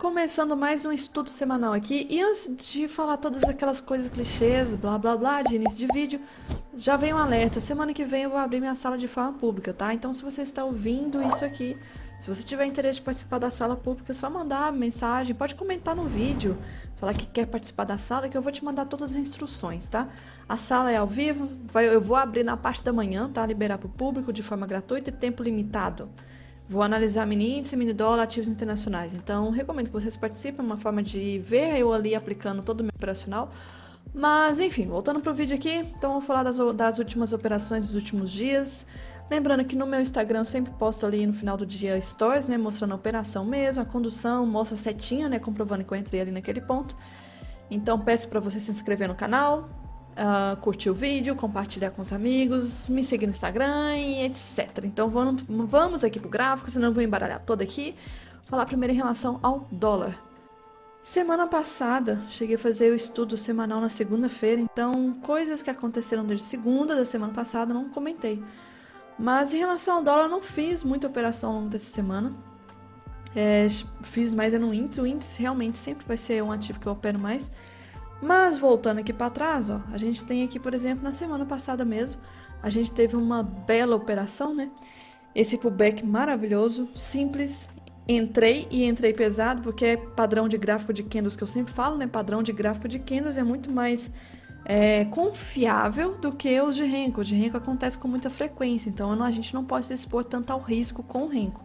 Começando mais um estudo semanal aqui. E antes de falar todas aquelas coisas clichês, blá blá blá, de início de vídeo, já vem um alerta. Semana que vem eu vou abrir minha sala de fala pública, tá? Então, se você está ouvindo isso aqui, se você tiver interesse de participar da sala pública, é só mandar mensagem, pode comentar no vídeo, falar que quer participar da sala, que eu vou te mandar todas as instruções, tá? A sala é ao vivo, eu vou abrir na parte da manhã, tá? Liberar para o público de forma gratuita e tempo limitado. Vou analisar mini índice, mini dólar, ativos internacionais. Então, recomendo que vocês participem, é uma forma de ver eu ali aplicando todo o meu operacional. Mas, enfim, voltando pro vídeo aqui, então eu vou falar das últimas operações dos últimos dias. Lembrando que no meu Instagram eu sempre posto ali no final do dia stories, né, mostrando a operação mesmo, a condução, mostra a setinha, né, comprovando que eu entrei ali naquele ponto. Então, peço para você se inscrever no canal, curtir o vídeo, compartilhar com os amigos, me seguir no Instagram e etc. Então vamos aqui pro gráfico, senão eu vou embaralhar todo aqui. Vou falar primeiro em relação ao dólar. Semana passada, cheguei a fazer o estudo semanal na segunda-feira, então coisas que aconteceram desde segunda da semana passada não comentei. Mas em relação ao dólar, eu não fiz muita operação ao longo dessa semana. Fiz mais no índice, o índice realmente sempre vai ser um ativo que eu opero mais. Mas voltando aqui para trás, ó, a gente tem aqui, por exemplo, na semana passada mesmo, a gente teve uma bela operação, né? Esse pullback maravilhoso, simples. Entrei pesado, porque é padrão de gráfico de candles que eu sempre falo, né? Padrão de gráfico de candles é muito mais confiável do que os de Renko. O de Renko acontece com muita frequência, então a gente não pode se expor tanto ao risco com o Renko.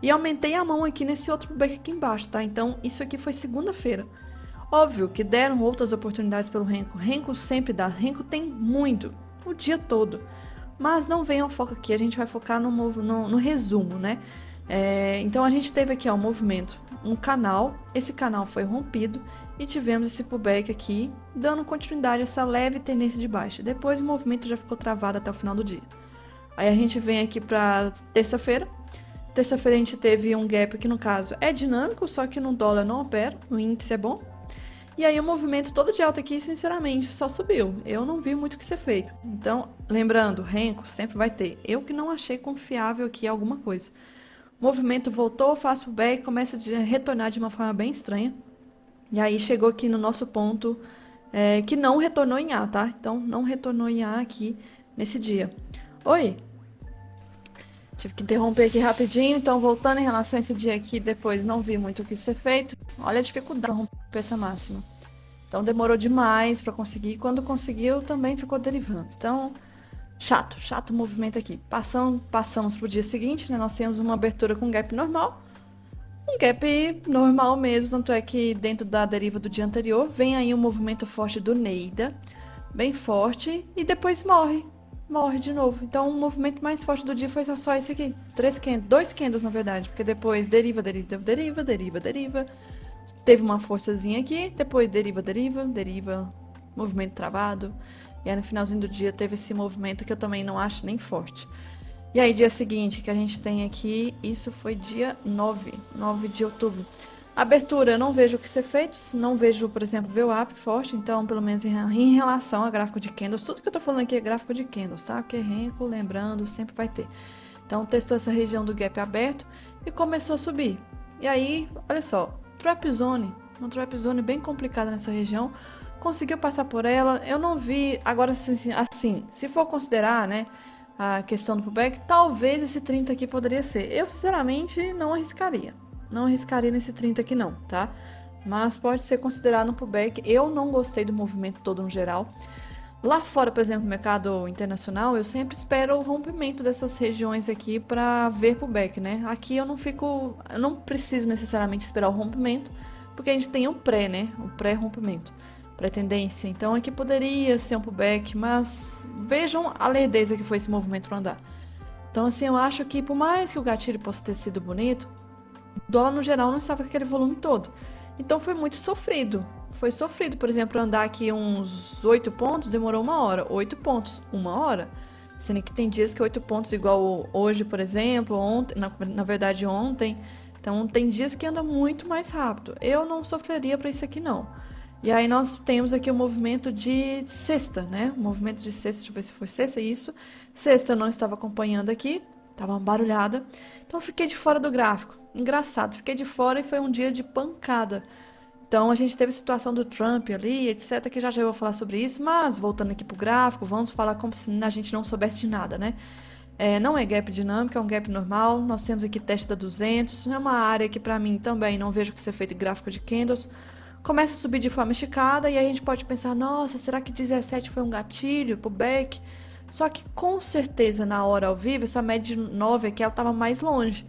E aumentei a mão aqui nesse outro pullback aqui embaixo, tá? Então isso aqui foi segunda-feira. Óbvio que deram outras oportunidades pelo Renko. Renko sempre dá. Renko tem muito, o dia todo. Mas não vem ao foco aqui, a gente vai focar no resumo, né? Então a gente teve aqui ó, um movimento, um canal. Esse canal foi rompido e tivemos esse pullback aqui, dando continuidade a essa leve tendência de baixa. Depois o movimento já ficou travado até o final do dia. Aí a gente vem aqui para terça-feira. Terça-feira a gente teve um gap que no caso é dinâmico, só que no dólar não opera, o índice é bom. E aí o movimento todo de alta aqui, sinceramente, só subiu. Eu não vi muito o que ser feito. Então, lembrando, Renko sempre vai ter. Eu que não achei confiável aqui alguma coisa. O movimento voltou, faço o back, começa a retornar de uma forma bem estranha. E aí chegou aqui no nosso ponto que não retornou em A, tá? Então, não retornou em A aqui nesse dia. Oi! Tive que interromper aqui rapidinho, então voltando em relação a esse dia aqui, depois não vi muito o que ser feito. Olha a dificuldade de romper essa máxima. Então demorou demais para conseguir, quando conseguiu também ficou derivando. Então, chato o movimento aqui. Passamos pro dia seguinte, né? Nós temos uma abertura com gap normal. Um gap normal mesmo, tanto é que dentro da deriva do dia anterior, vem aí um movimento forte do Neida, bem forte, e depois morre de novo. Então, o movimento mais forte do dia foi só esse aqui. 2 candles, na verdade. Porque depois deriva. Teve uma forçazinha aqui. Depois deriva. Movimento travado. E aí, no finalzinho do dia, teve esse movimento que eu também não acho nem forte. E aí, dia seguinte, que a gente tem aqui, isso foi dia 9 de outubro. Abertura, eu não vejo o que ser feito, não vejo, por exemplo, VWAP forte, então, pelo menos em relação a gráfico de candles, tudo que eu tô falando aqui é gráfico de candles, tá? Porque Renko, lembrando, sempre vai ter. Então, testou essa região do gap aberto e começou a subir. E aí, olha só, uma trap zone bem complicada nessa região, conseguiu passar por ela, eu não vi, agora assim, se for considerar, né, a questão do pullback, talvez esse 30 aqui poderia ser. Eu, sinceramente, não arriscaria. Não arriscaria nesse 30 aqui não, tá? Mas pode ser considerado um pullback. Eu não gostei do movimento todo no geral. Lá fora, por exemplo, no mercado internacional, eu sempre espero o rompimento dessas regiões aqui para ver pullback, né? Aqui eu não preciso necessariamente esperar o rompimento, porque a gente tem o pré, né? O pré-rompimento, pré-tendência. Então aqui poderia ser um pullback, mas vejam a lerdeza que foi esse movimento para andar. Então assim, eu acho que por mais que o gatilho possa ter sido bonito, o dólar no geral não estava com aquele volume todo. Então foi muito sofrido. Foi sofrido, por exemplo, andar aqui uns 8 pontos demorou 1 hora. 8 pontos, 1 hora. Sendo que tem dias que 8 pontos igual hoje, por exemplo, ontem, na verdade ontem. Então tem dias que anda muito mais rápido. Eu não sofreria para isso aqui não. E aí nós temos aqui o movimento de sexta, né? O movimento de sexta, deixa eu ver se foi sexta, isso. Sexta eu não estava acompanhando aqui, estava barulhada. Então eu fiquei de fora do gráfico. engraçado. Fiquei de fora e foi um dia de pancada. Então a gente teve a situação do Trump ali, etc, que já eu vou falar sobre isso, mas voltando aqui pro gráfico, vamos falar como se a gente não soubesse de nada, né? Não é gap dinâmico, é um gap normal. Nós temos aqui teste da 200, é uma área que para mim também não vejo que ser feito gráfico de candles. Começa a subir de forma esticada e aí a gente pode pensar, nossa, será que 17 foi um gatilho pro back? Só que com certeza na hora ao vivo, essa média de 9 aqui, ela estava mais longe.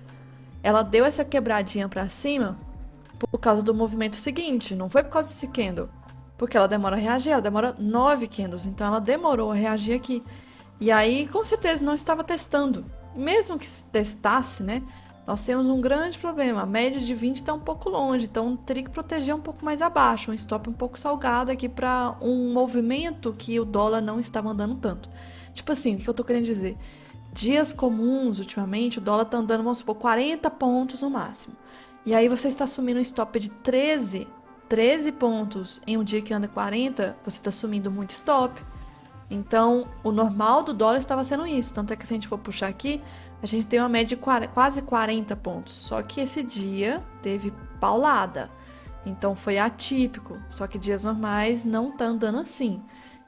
Ela deu essa quebradinha para cima por causa do movimento seguinte, não foi por causa desse candle. Porque ela demora a reagir, ela demora 9 candles, então ela demorou a reagir aqui. E aí, com certeza, não estava testando. Mesmo que se testasse, né? Nós temos um grande problema. A média de 20 está um pouco longe, então teria que proteger um pouco mais abaixo, um stop um pouco salgado aqui para um movimento que o dólar não estava andando tanto. Tipo assim, o que eu tô querendo dizer? Dias comuns, ultimamente, o dólar tá andando, vamos supor, 40 pontos no máximo. E aí você está assumindo um stop de 13 pontos em um dia que anda 40, você está assumindo muito stop. Então, o normal do dólar estava sendo isso. Tanto é que se a gente for puxar aqui, a gente tem uma média de quase 40 pontos. Só que esse dia teve paulada. Então, foi atípico. Só que dias normais não tá andando assim.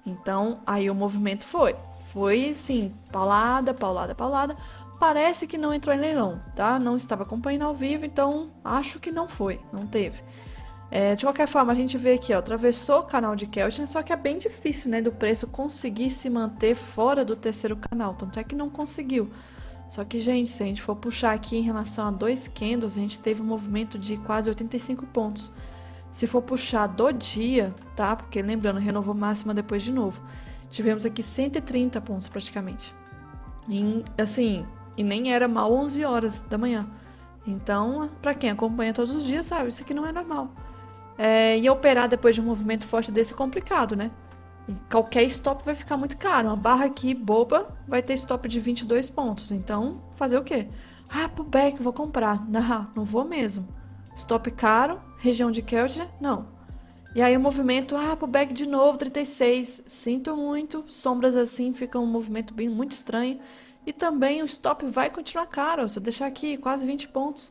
Então, aí o movimento foi. Foi, sim, paulada, paulada, paulada. Parece que não entrou em leilão, tá? Não estava acompanhando ao vivo, então acho que não foi, não teve. De qualquer forma, a gente vê aqui, ó, atravessou o canal de Keltner, só que é bem difícil, né, do preço conseguir se manter fora do terceiro canal, tanto é que não conseguiu. Só que, gente, se a gente for puxar aqui em relação a 2 candles, a gente teve um movimento de quase 85 pontos. Se for puxar do dia, tá? Porque lembrando, renovou máxima depois de novo. Tivemos aqui 130 pontos praticamente. E nem era mal 11 horas da manhã. Então, pra quem acompanha todos os dias, sabe, isso aqui não é normal. E operar depois de um movimento forte desse é complicado, né? E qualquer stop vai ficar muito caro. Uma barra aqui boba vai ter stop de 22 pontos. Então, fazer o quê? Pro back, vou comprar. Não vou mesmo. Stop caro, região de Keltner, não. E aí o movimento, pro back de novo, 36. Sinto muito, sombras assim, fica um movimento bem muito estranho. E também o stop vai continuar caro. Se eu deixar aqui quase 20 pontos.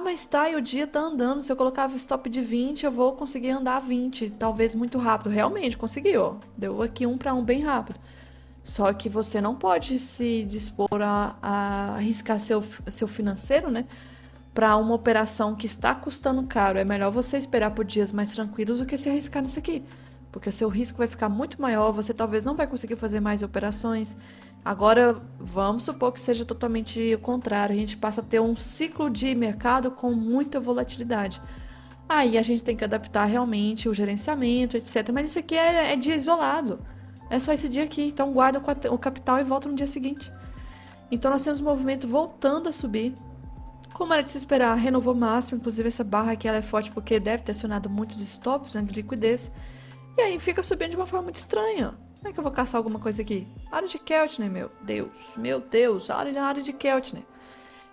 Mas tá, e o dia tá andando. Se eu colocava o stop de 20, eu vou conseguir andar 20. Talvez muito rápido. Realmente, conseguiu, ó. Deu aqui 1 para 1 bem rápido. Só que você não pode se dispor a arriscar seu financeiro, né? Para uma operação que está custando caro. É melhor você esperar por dias mais tranquilos do que se arriscar nisso aqui. Porque o seu risco vai ficar muito maior. Você talvez não vai conseguir fazer mais operações. Agora, vamos supor que seja totalmente o contrário. A gente passa a ter um ciclo de mercado com muita volatilidade. Aí a gente tem que adaptar realmente o gerenciamento, etc. Mas isso aqui é dia isolado. É só esse dia aqui. Então guarda o capital e volta no dia seguinte. Então nós temos o movimento voltando a subir. Como era de se esperar, renovou máximo. Inclusive essa barra aqui ela é forte porque deve ter acionado muitos stops, né, de liquidez. E aí fica subindo de uma forma muito estranha. Como é que eu vou caçar alguma coisa aqui? Área de Keltner, meu Deus, área de Keltner.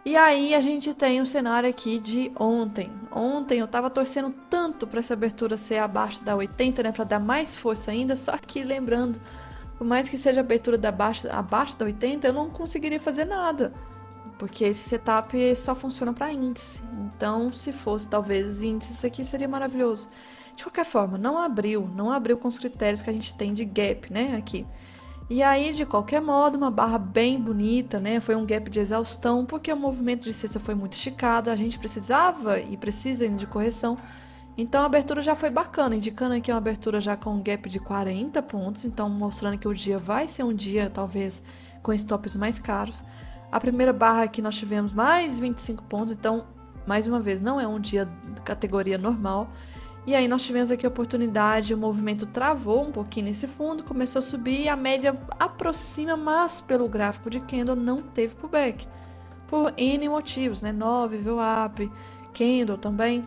E aí a gente tem um cenário aqui de ontem. Ontem eu tava torcendo tanto para essa abertura ser abaixo da 80, né, para dar mais força ainda, só que lembrando, por mais que seja abertura abaixo da 80, eu não conseguiria fazer nada. Porque esse setup só funciona para índice. Então, se fosse talvez índice, isso aqui seria maravilhoso. De qualquer forma, não abriu com os critérios que a gente tem de gap, né, aqui. E aí, de qualquer modo, uma barra bem bonita, né, foi um gap de exaustão, porque o movimento de sexta foi muito esticado, a gente precisava e precisa ainda de correção. Então, a abertura já foi bacana, indicando aqui uma abertura já com um gap de 40 pontos, então mostrando que o dia vai ser um dia, talvez, com stops mais caros. A primeira barra aqui nós tivemos mais 25 pontos, então, mais uma vez, não é um dia de categoria normal. E aí nós tivemos aqui a oportunidade, o movimento travou um pouquinho nesse fundo, começou a subir e a média aproxima, mas pelo gráfico de candle não teve pullback. Por N motivos, né? 9, VWAP, candle também,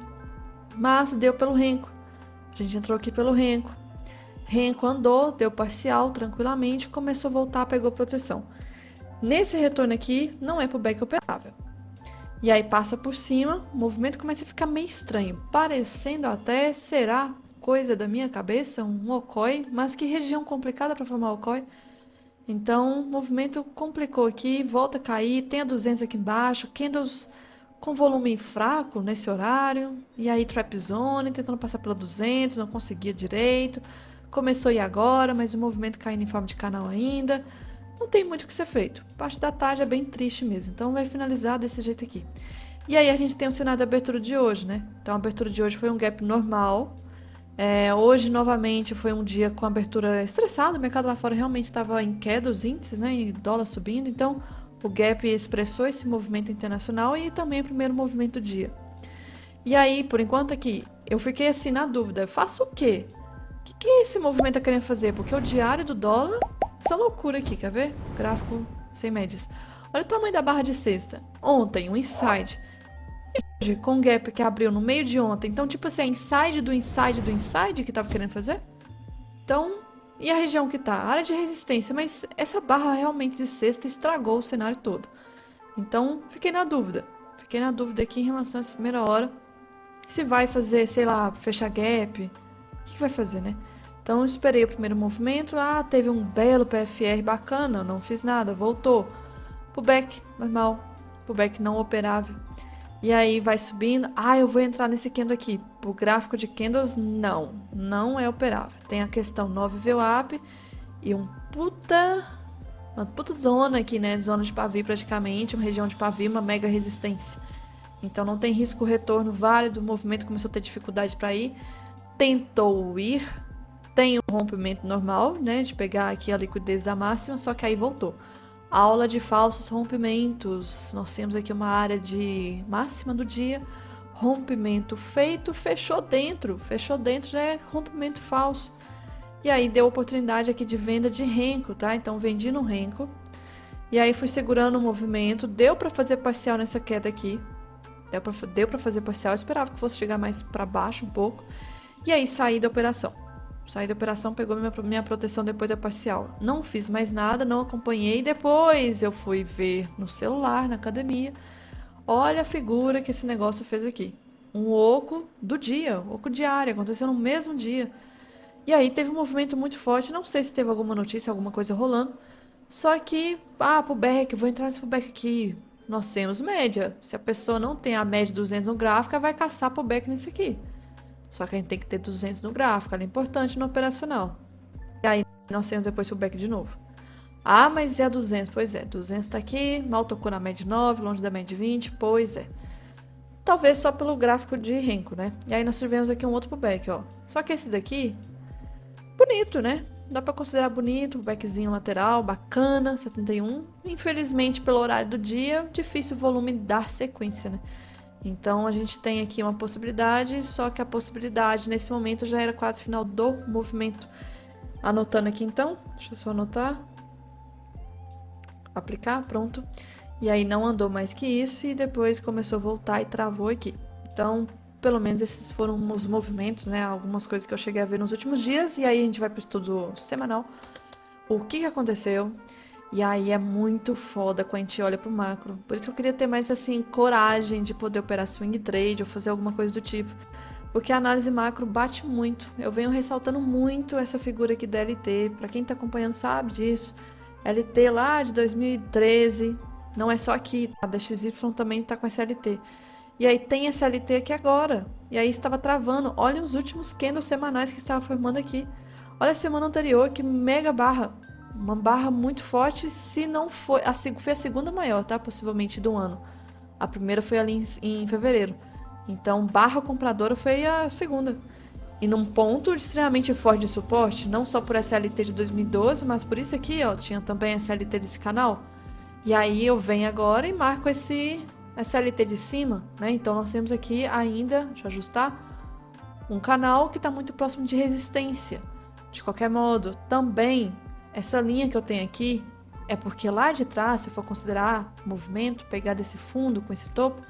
mas deu pelo Renko. A gente entrou aqui pelo Renko. Renko andou, deu parcial tranquilamente, começou a voltar, pegou proteção. Nesse retorno aqui, não é pullback operável. E aí passa por cima, o movimento começa a ficar meio estranho, parecendo até, será coisa da minha cabeça, um Okoi, mas que região complicada para formar Okoi. Então, o movimento complicou aqui, volta a cair, tem a 200 aqui embaixo, candles com volume fraco nesse horário, e aí trap zone, tentando passar pela 200, não conseguia direito. Começou a ir agora, mas o movimento caindo em forma de canal ainda. Não tem muito o que ser feito. Parte da tarde é bem triste mesmo, então vai finalizar desse jeito aqui. E aí a gente tem o cenário da abertura de hoje, né? Então a abertura de hoje foi um gap normal. Hoje, novamente, foi um dia com abertura estressada. O mercado lá fora realmente estava em queda, os índices, né? E dólar subindo. Então, o gap expressou esse movimento internacional e também o primeiro movimento do dia. E aí, por enquanto aqui, eu fiquei assim na dúvida. Faço o quê? O que esse movimento tá querendo fazer? Porque o diário do dólar, essa loucura aqui, quer ver? Gráfico sem médias. Olha o tamanho da barra de sexta. Ontem, um inside. Hoje, com o gap que abriu no meio de ontem. Então, tipo assim, é inside do inside do inside que tava querendo fazer? Então, e a região que tá? A área de resistência. Mas essa barra realmente de sexta estragou o cenário todo. Então, fiquei na dúvida. Fiquei na dúvida aqui em relação a essa primeira hora. Se vai fazer, sei lá, fechar gap. O que vai fazer, né? Então, eu esperei o primeiro movimento. Ah, teve um belo PFR bacana. Não fiz nada. Voltou. Pullback, normal. Pullback não operável. E aí vai subindo. Ah, eu vou entrar nesse candle aqui. O gráfico de candles, não é operável. Tem a questão 9 VWAP e uma puta zona aqui, né? Zona de pavio praticamente, uma região de pavio, uma mega resistência. Então não tem risco retorno válido. O movimento começou a ter dificuldade para ir. Tentou ir. Tem um rompimento normal, né? De pegar aqui a liquidez da máxima, só que aí voltou. Aula de falsos rompimentos. Nós temos aqui uma área de máxima do dia. Rompimento feito, fechou dentro. Fechou dentro já é rompimento falso. E aí deu oportunidade aqui de venda de renco, tá? Então vendi no renco. E aí fui segurando o movimento. Deu pra fazer parcial nessa queda aqui. Deu pra fazer parcial. Eu esperava que fosse chegar mais pra baixo um pouco. E aí saí da operação. Saí da operação, pegou minha proteção depois da parcial. Não fiz mais nada, não acompanhei. Depois eu fui ver no celular, na academia. Olha a figura que esse negócio fez aqui. Um oco do dia, oco diário, aconteceu no mesmo dia. E aí teve um movimento muito forte. Não sei se teve alguma notícia, alguma coisa rolando. Só que, pullback, vou entrar nesse pullback aqui. Nós temos média. Se a pessoa não tem a média de 200 no gráfico, vai caçar pullback nisso aqui. Só que a gente tem que ter 200 no gráfico, ela é importante no operacional. E aí nós temos depois pullback de novo. Ah, mas é a 200? Pois é, 200 tá aqui, mal tocou na média 9, longe da média 20, pois é. Talvez só pelo gráfico de renco, né? E aí nós tivemos aqui um outro pullback, ó. Só que esse daqui, bonito, né? Dá pra considerar bonito, pullbackzinho lateral, bacana, 71. Infelizmente, pelo horário do dia, difícil o volume dar sequência, né? Então, a gente tem aqui uma possibilidade, só que a possibilidade nesse momento já era quase final do movimento. Anotando aqui então, deixa eu só anotar. Aplicar, pronto. E aí não andou mais que isso e depois começou a voltar e travou aqui. Então, pelo menos esses foram os movimentos, né? Algumas coisas que eu cheguei a ver nos últimos dias. E aí a gente vai para o estudo semanal. O que aconteceu? E aí é muito foda quando a gente olha pro macro. Por isso que eu queria ter mais, assim, coragem de poder operar swing trade ou fazer alguma coisa do tipo. Porque a análise macro bate muito. Eu venho ressaltando muito essa figura aqui da LT. Pra quem tá acompanhando sabe disso. LT lá de 2013. Não é só aqui, a DXY também tá com essa LT. E aí tem essa LT aqui agora. E aí estava travando. Olha os últimos candles semanais que estava formando aqui. Olha a semana anterior, que mega barra. Uma barra muito forte, se não foi... Foi a segunda maior, tá? Possivelmente do ano. A primeira foi ali em fevereiro. Então, barra compradora foi a segunda. E num ponto extremamente forte de suporte, não só por essa LT de 2012, mas por isso aqui, ó, tinha também essa LT desse canal. E aí eu venho agora e marco essa LT de cima, né? Então, nós temos aqui ainda, deixa eu ajustar, um canal que está muito próximo de resistência. De qualquer modo, também... Essa linha que eu tenho aqui é porque lá de trás, se eu for considerar movimento, pegar desse fundo com esse topo,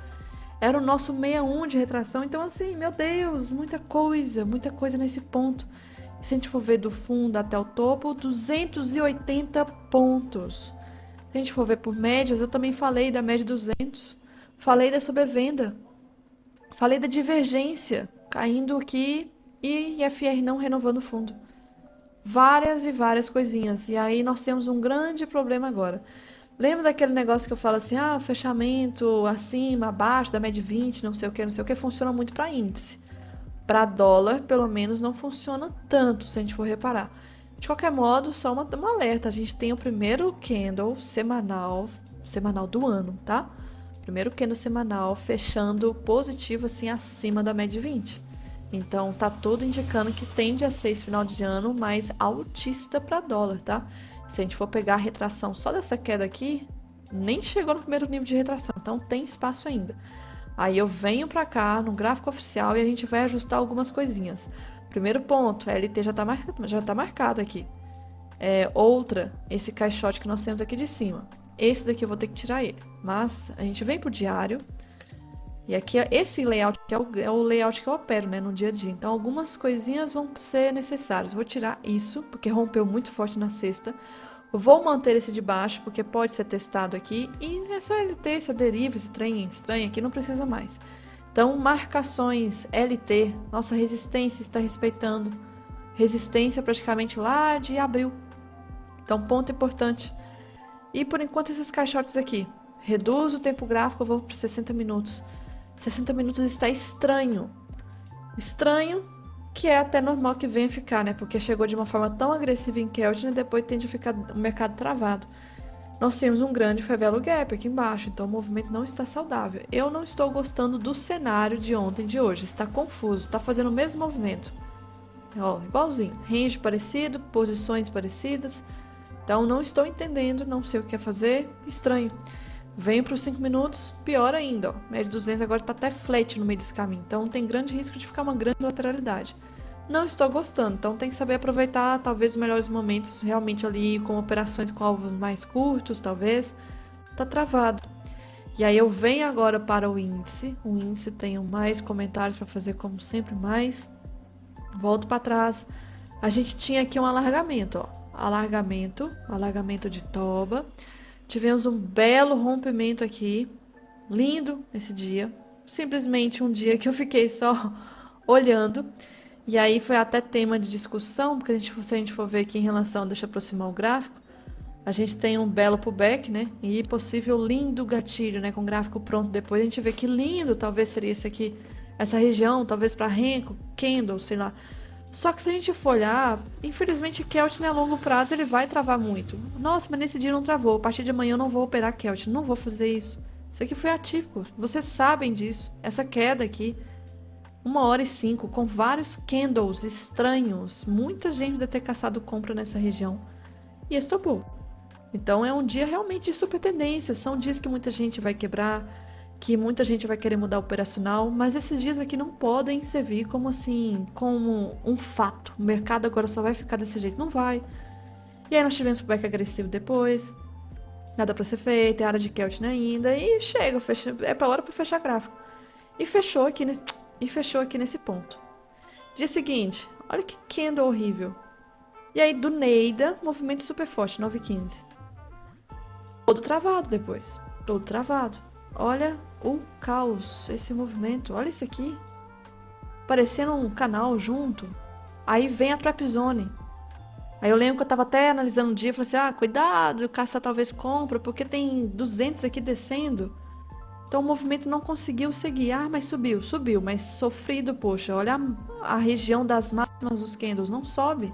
era o nosso 61 de retração. Então, assim, meu Deus, muita coisa nesse ponto. Se a gente for ver do fundo até o topo, 280 pontos. Se a gente for ver por médias, eu também falei da média 200. Falei da sobrevenda. Falei da divergência caindo aqui e IFR não renovando o fundo. Várias e várias coisinhas. E aí nós temos um grande problema agora. Lembra daquele negócio que eu falo assim, ah, fechamento acima, abaixo da média 20, não sei o que, não sei o que, funciona muito para índice. Para dólar, pelo menos, não funciona tanto, se a gente for reparar. De qualquer modo, só um alerta, a gente tem o primeiro candle semanal do ano, tá? Primeiro candle semanal fechando positivo, assim, acima da média 20. Então, tá tudo indicando que tende a ser esse final de ano mais altista para dólar, tá? Se a gente for pegar a retração só dessa queda aqui, nem chegou no primeiro nível de retração, então tem espaço ainda. Aí eu venho para cá no gráfico oficial e a gente vai ajustar algumas coisinhas. Primeiro ponto, a LT já tá marcado aqui. Outra, esse caixote que nós temos aqui de cima. Esse daqui eu vou ter que tirar ele. Mas a gente vem pro diário. E aqui, esse layout que é o layout que eu opero, né, no dia a dia. Então, algumas coisinhas vão ser necessárias. Vou tirar isso, porque rompeu muito forte na sexta. Vou manter esse de baixo, porque pode ser testado aqui. E essa LT, essa deriva, esse trem estranho aqui, não precisa mais. Então, marcações LT, nossa resistência está respeitando. Resistência praticamente lá de abril. Então, ponto importante. E por enquanto, esses caixotes aqui. Reduz o tempo gráfico, eu vou para 60 minutos. 60 minutos está estranho. Estranho, que é até normal que venha ficar, né? Porque chegou de uma forma tão agressiva em Keltner e depois tende a ficar o mercado travado. Nós temos um grande favela gap aqui embaixo, então o movimento não está saudável. Eu não estou gostando do cenário de ontem e de hoje. Está confuso, está fazendo o mesmo movimento. Ó, igualzinho. Range parecido, posições parecidas. Então não estou entendendo, não sei o que quer fazer. Estranho. Venho para os 5 minutos, pior ainda, ó. Média 200 agora está até flat no meio desse caminho. Então tem grande risco de ficar uma grande lateralidade. Não estou gostando, então tem que saber aproveitar talvez os melhores momentos realmente ali com operações com alvos mais curtos, talvez. Tá travado. E aí eu venho agora para o índice. O índice tenho mais comentários para fazer como sempre mais. Volto para trás. A gente tinha aqui um alargamento, ó. Alargamento de toba. Tivemos um belo rompimento aqui, lindo esse dia, simplesmente um dia que eu fiquei só olhando, e aí foi até tema de discussão, porque se a gente for ver aqui em relação, deixa eu aproximar o gráfico, a gente tem um belo pullback, né, e possível lindo gatilho, né, com o gráfico pronto depois, a gente vê que lindo, talvez seria esse aqui, essa região, talvez para Renko, Candle, sei lá. Só que se a gente for olhar, infelizmente Keltner a longo prazo ele vai travar muito. Nossa, mas nesse dia não travou. A partir de amanhã eu não vou operar Keltner, não vou fazer isso. Isso aqui foi atípico. Vocês sabem disso. Essa queda aqui, 1h05, com vários candles estranhos. Muita gente deve ter caçado compra nessa região. E estopou. Então é um dia realmente de super tendência. São dias que muita gente vai quebrar, que muita gente vai querer mudar o operacional, mas esses dias aqui não podem servir como assim, como um fato. O mercado agora só vai ficar desse jeito, não vai. E aí nós tivemos o back agressivo depois, nada pra ser feito, é área de Keltner ainda, e chega, é pra hora pra fechar gráfico. E fechou aqui nesse ponto. Dia seguinte, olha que candle horrível. E aí do Neida, movimento super forte, 9h15. Todo travado depois, todo travado. Olha o caos, esse movimento. Olha isso aqui. Parecendo um canal junto. Aí vem a trap zone. Aí eu lembro que eu tava até analisando um dia e falei assim, cuidado, o caça talvez compra, porque tem 200 aqui descendo. Então o movimento não conseguiu seguir. Mas subiu, mas sofrido, poxa. Olha a região das máximas dos candles, não sobe.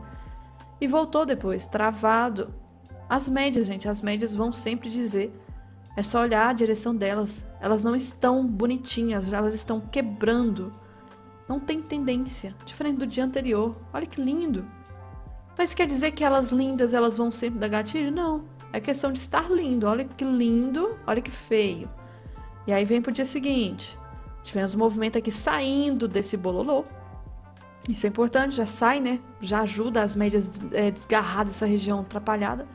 E voltou depois, travado. As médias, gente, as médias vão sempre dizer. É só olhar a direção delas. Elas não estão bonitinhas, elas estão quebrando. Não tem tendência, diferente do dia anterior. Olha que lindo. Mas quer dizer que elas lindas, elas vão sempre dar gatilho? Não. É questão de estar lindo. Olha que lindo, olha que feio. E aí vem pro dia seguinte. Tivemos um movimento aqui saindo desse bololô. Isso é importante, já sai, né? Já ajuda as médias desgarradas dessa região atrapalhada.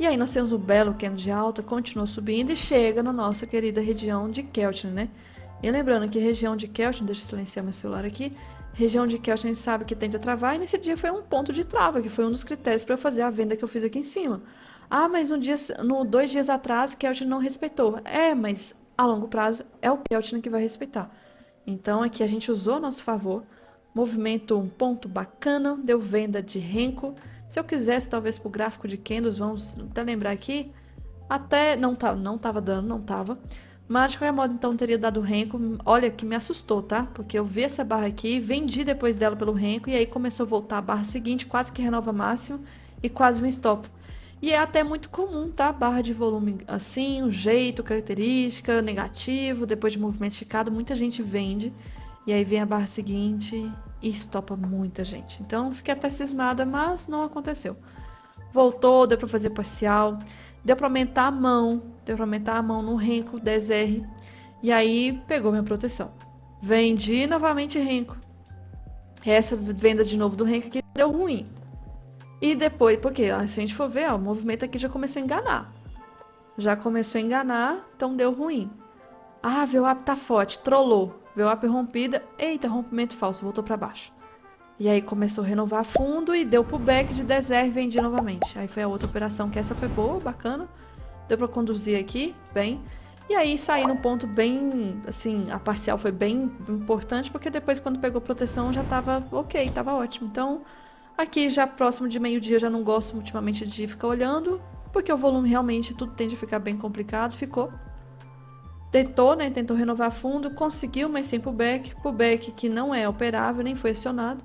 E aí nós temos o belo candle de alta, continua subindo e chega na nossa querida região de Keltner, né? E lembrando que região de Keltner, deixa eu silenciar meu celular aqui, região de Keltner a gente sabe que tende a travar, e nesse dia foi um ponto de trava, que foi um dos critérios para eu fazer a venda que eu fiz aqui em cima. Mas 2 dias atrás, Keltner não respeitou. Mas a longo prazo é o Keltner que vai respeitar. Então aqui a gente usou a nosso favor, movimento um ponto bacana, deu venda de Renko. Se eu quisesse, talvez, para o gráfico de candles, vamos até lembrar aqui, Até não tava dando, não tava. Mas de qualquer modo, então, teria dado renco. Olha, que me assustou, tá? Porque eu vi essa barra aqui, vendi depois dela pelo renco, e aí começou a voltar a barra seguinte, quase que renova máximo, e quase um stop. E é até muito comum, tá? Barra de volume assim, um jeito, característica, negativo, depois de movimento esticado, muita gente vende. E aí vem a barra seguinte e estopa muita gente. Então, fiquei até cismada, mas não aconteceu. Voltou, deu pra fazer parcial, deu pra aumentar a mão, deu pra aumentar a mão no renco 10R, e aí pegou minha proteção. Vendi novamente renco. Essa venda de novo do renco aqui deu ruim. E depois, porque se a gente for ver, ó, o movimento aqui já começou a enganar. Já começou a enganar, então deu ruim. Ah, VWAP tá forte, trollou. VWAP rompida, eita, rompimento falso, voltou pra baixo. E aí começou a renovar fundo e deu pullback de 10R e vendi novamente. Aí foi a outra operação, que essa foi boa, bacana. Deu pra conduzir aqui, bem. E aí saí num ponto bem, assim, a parcial foi bem importante, porque depois quando pegou proteção já tava ok, tava ótimo. Então, aqui já próximo de meio-dia já não gosto ultimamente de ficar olhando, porque o volume realmente tudo tende a ficar bem complicado, ficou. Tentou, né, tentou renovar fundo, conseguiu, mas sem pullback. Pullback que não é operável, nem foi acionado.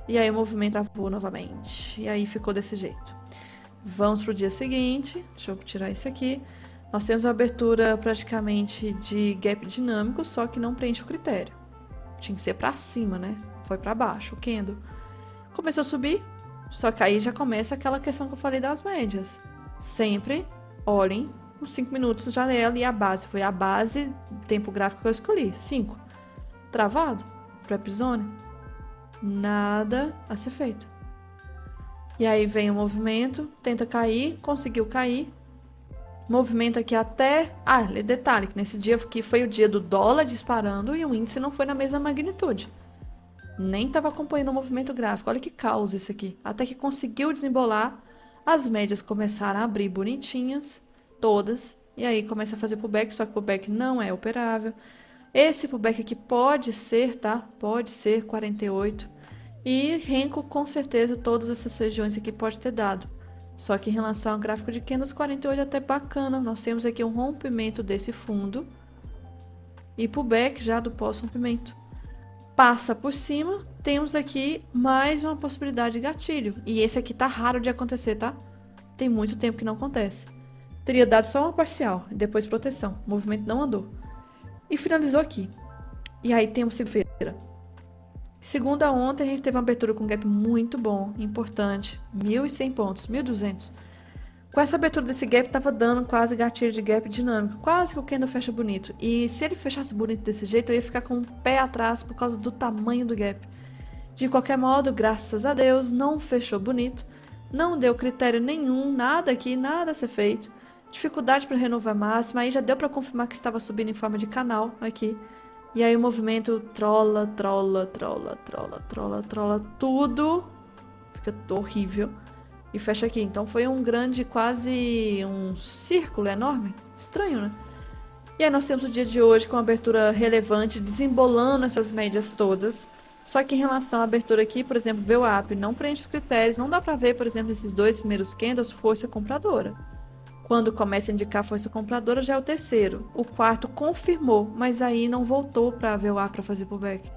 E aí o movimento travou novamente. E aí ficou desse jeito. Vamos pro dia seguinte. Deixa eu tirar isso aqui. Nós temos uma abertura praticamente de gap dinâmico, só que não preenche o critério. Tinha que ser pra cima, né? Foi pra baixo, o candle. Começou a subir, só que aí já começa aquela questão que eu falei das médias. Sempre olhem os 5 minutos de janela e a base. Foi a base, tempo gráfico que eu escolhi. 5. Travado? Prep zone? Nada a ser feito. E aí vem o movimento, tenta cair, conseguiu cair. Movimento aqui até... Ah, detalhe, que nesse dia que foi o dia do dólar disparando e o índice não foi na mesma magnitude. Nem estava acompanhando o movimento gráfico. Olha que caos isso aqui. Até que conseguiu desembolar, as médias começaram a abrir bonitinhas, todas. E aí começa a fazer pullback, só que pullback não é operável. Esse pullback aqui pode ser, tá? Pode ser 48. E renco, com certeza, todas essas regiões aqui pode ter dado. Só que em relação ao gráfico de candles, 48 é até bacana. Nós temos aqui um rompimento desse fundo. E pullback já do pós-rompimento. Passa por cima, temos aqui mais uma possibilidade de gatilho. E esse aqui tá raro de acontecer, tá? Tem muito tempo que não acontece. Teria dado só uma parcial, e depois proteção. O movimento não andou. E finalizou aqui. E aí temos segunda-feira. Segunda ontem a gente teve uma abertura com gap muito bom, importante. 1.100 pontos, 1.200. Com essa abertura desse gap, tava dando quase gatilho de gap dinâmico. Quase que o candle fecha bonito. E se ele fechasse bonito desse jeito, eu ia ficar com o pé atrás por causa do tamanho do gap. De qualquer modo, graças a Deus, não fechou bonito. Não deu critério nenhum, nada aqui, nada a ser feito. Dificuldade para renovar máxima, aí já deu para confirmar que estava subindo em forma de canal aqui. E aí o movimento trola, tudo. Fica horrível. E fecha aqui. Então foi um grande, quase um círculo enorme. Estranho, né? E aí nós temos o dia de hoje com uma abertura relevante, desembolando essas médias todas. Só que em relação à abertura aqui, por exemplo, VWAP não preenche os critérios. Não dá para ver, por exemplo, esses dois primeiros candles, força compradora. Quando começa a indicar força compradora, já é o terceiro. O quarto confirmou, mas aí não voltou para VWAP para fazer pullback.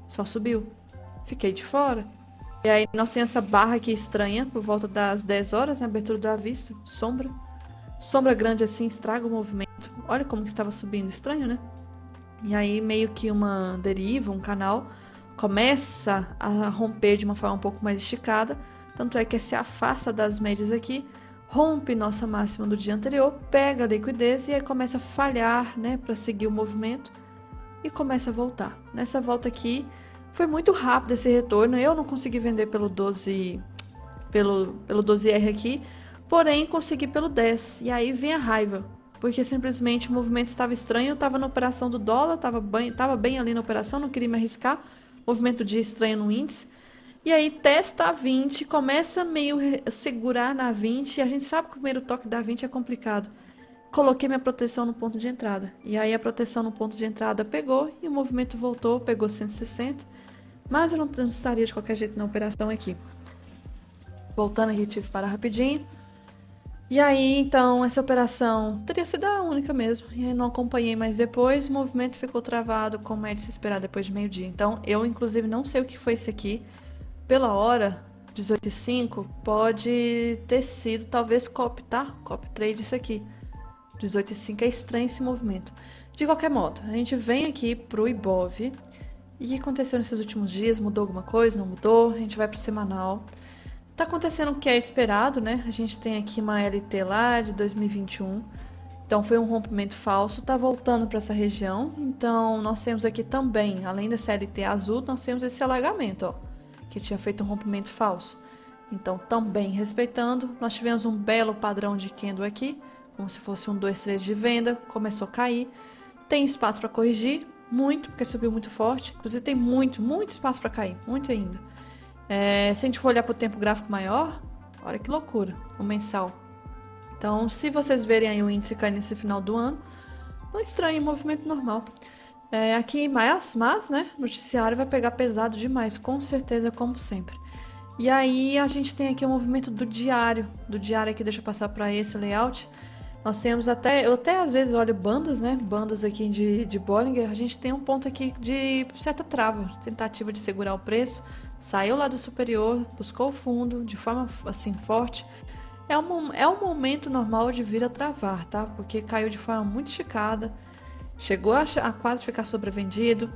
Só subiu. Fiquei de fora. E aí nós temos essa barra aqui estranha, por volta das 10 horas, na abertura do à vista. Sombra. Sombra grande assim, estraga o movimento. Olha como que estava subindo. Estranho, né? E aí meio que uma deriva, um canal, começa a romper de uma forma um pouco mais esticada. Tanto é que se afasta das médias aqui, rompe nossa máxima do dia anterior, pega a liquidez e aí começa a falhar, né, para seguir o movimento e começa a voltar. Nessa volta aqui, foi muito rápido esse retorno, eu não consegui vender pelo 12, pelo 12R aqui, porém consegui pelo 10, e aí vem a raiva, porque simplesmente o movimento estava estranho, estava na operação do dólar, estava bem ali na operação, não queria me arriscar, movimento de estranho no índice. E aí testa a 20, começa meio a segurar na 20, e a gente sabe que o primeiro toque da 20 é complicado. Coloquei minha proteção no ponto de entrada. E aí a proteção no ponto de entrada pegou, e o movimento voltou, pegou 160. Mas eu não estaria de qualquer jeito na operação aqui. Voltando aqui, tive que parar rapidinho. E aí, então, essa operação teria sido a única mesmo. E aí não acompanhei mais depois, o movimento ficou travado, como é de se esperar depois de meio-dia. Então, eu, inclusive, não sei o que foi isso aqui. Pela hora, 18h05, pode ter sido, talvez, copy, tá? Copy trade isso aqui. 18h05 é estranho esse movimento. De qualquer modo, a gente vem aqui pro Ibov. E o que aconteceu nesses últimos dias? Mudou alguma coisa? Não mudou? A gente vai pro semanal. Tá acontecendo o que é esperado, né? A gente tem aqui uma LT lá de 2021. Então foi um rompimento falso, tá voltando para essa região. Então nós temos aqui também, além dessa LT azul, nós temos esse alagamento, ó, que tinha feito um rompimento falso. Então também respeitando, nós tivemos um belo padrão de candle aqui, como se fosse um 2, 3 de venda, começou a cair. Tem espaço para corrigir, muito, porque subiu muito forte. Inclusive tem muito espaço para cair, muito ainda. Se a gente for olhar para o tempo gráfico maior, olha que loucura, o mensal. Então, se vocês verem aí o índice cair nesse final do ano, não estranhe, movimento normal. Aqui, mas, né, o noticiário vai pegar pesado demais, com certeza, como sempre. E aí, a gente tem aqui o movimento do diário aqui, deixa eu passar para esse layout. Nós temos eu até às vezes olho bandas, né, bandas aqui de Bollinger, a gente tem um ponto aqui de certa trava, tentativa de segurar o preço. Saiu lá do superior, buscou o fundo de forma assim forte. É um momento normal de vir a travar, tá? Porque caiu de forma muito esticada, chegou a quase ficar sobrevendido.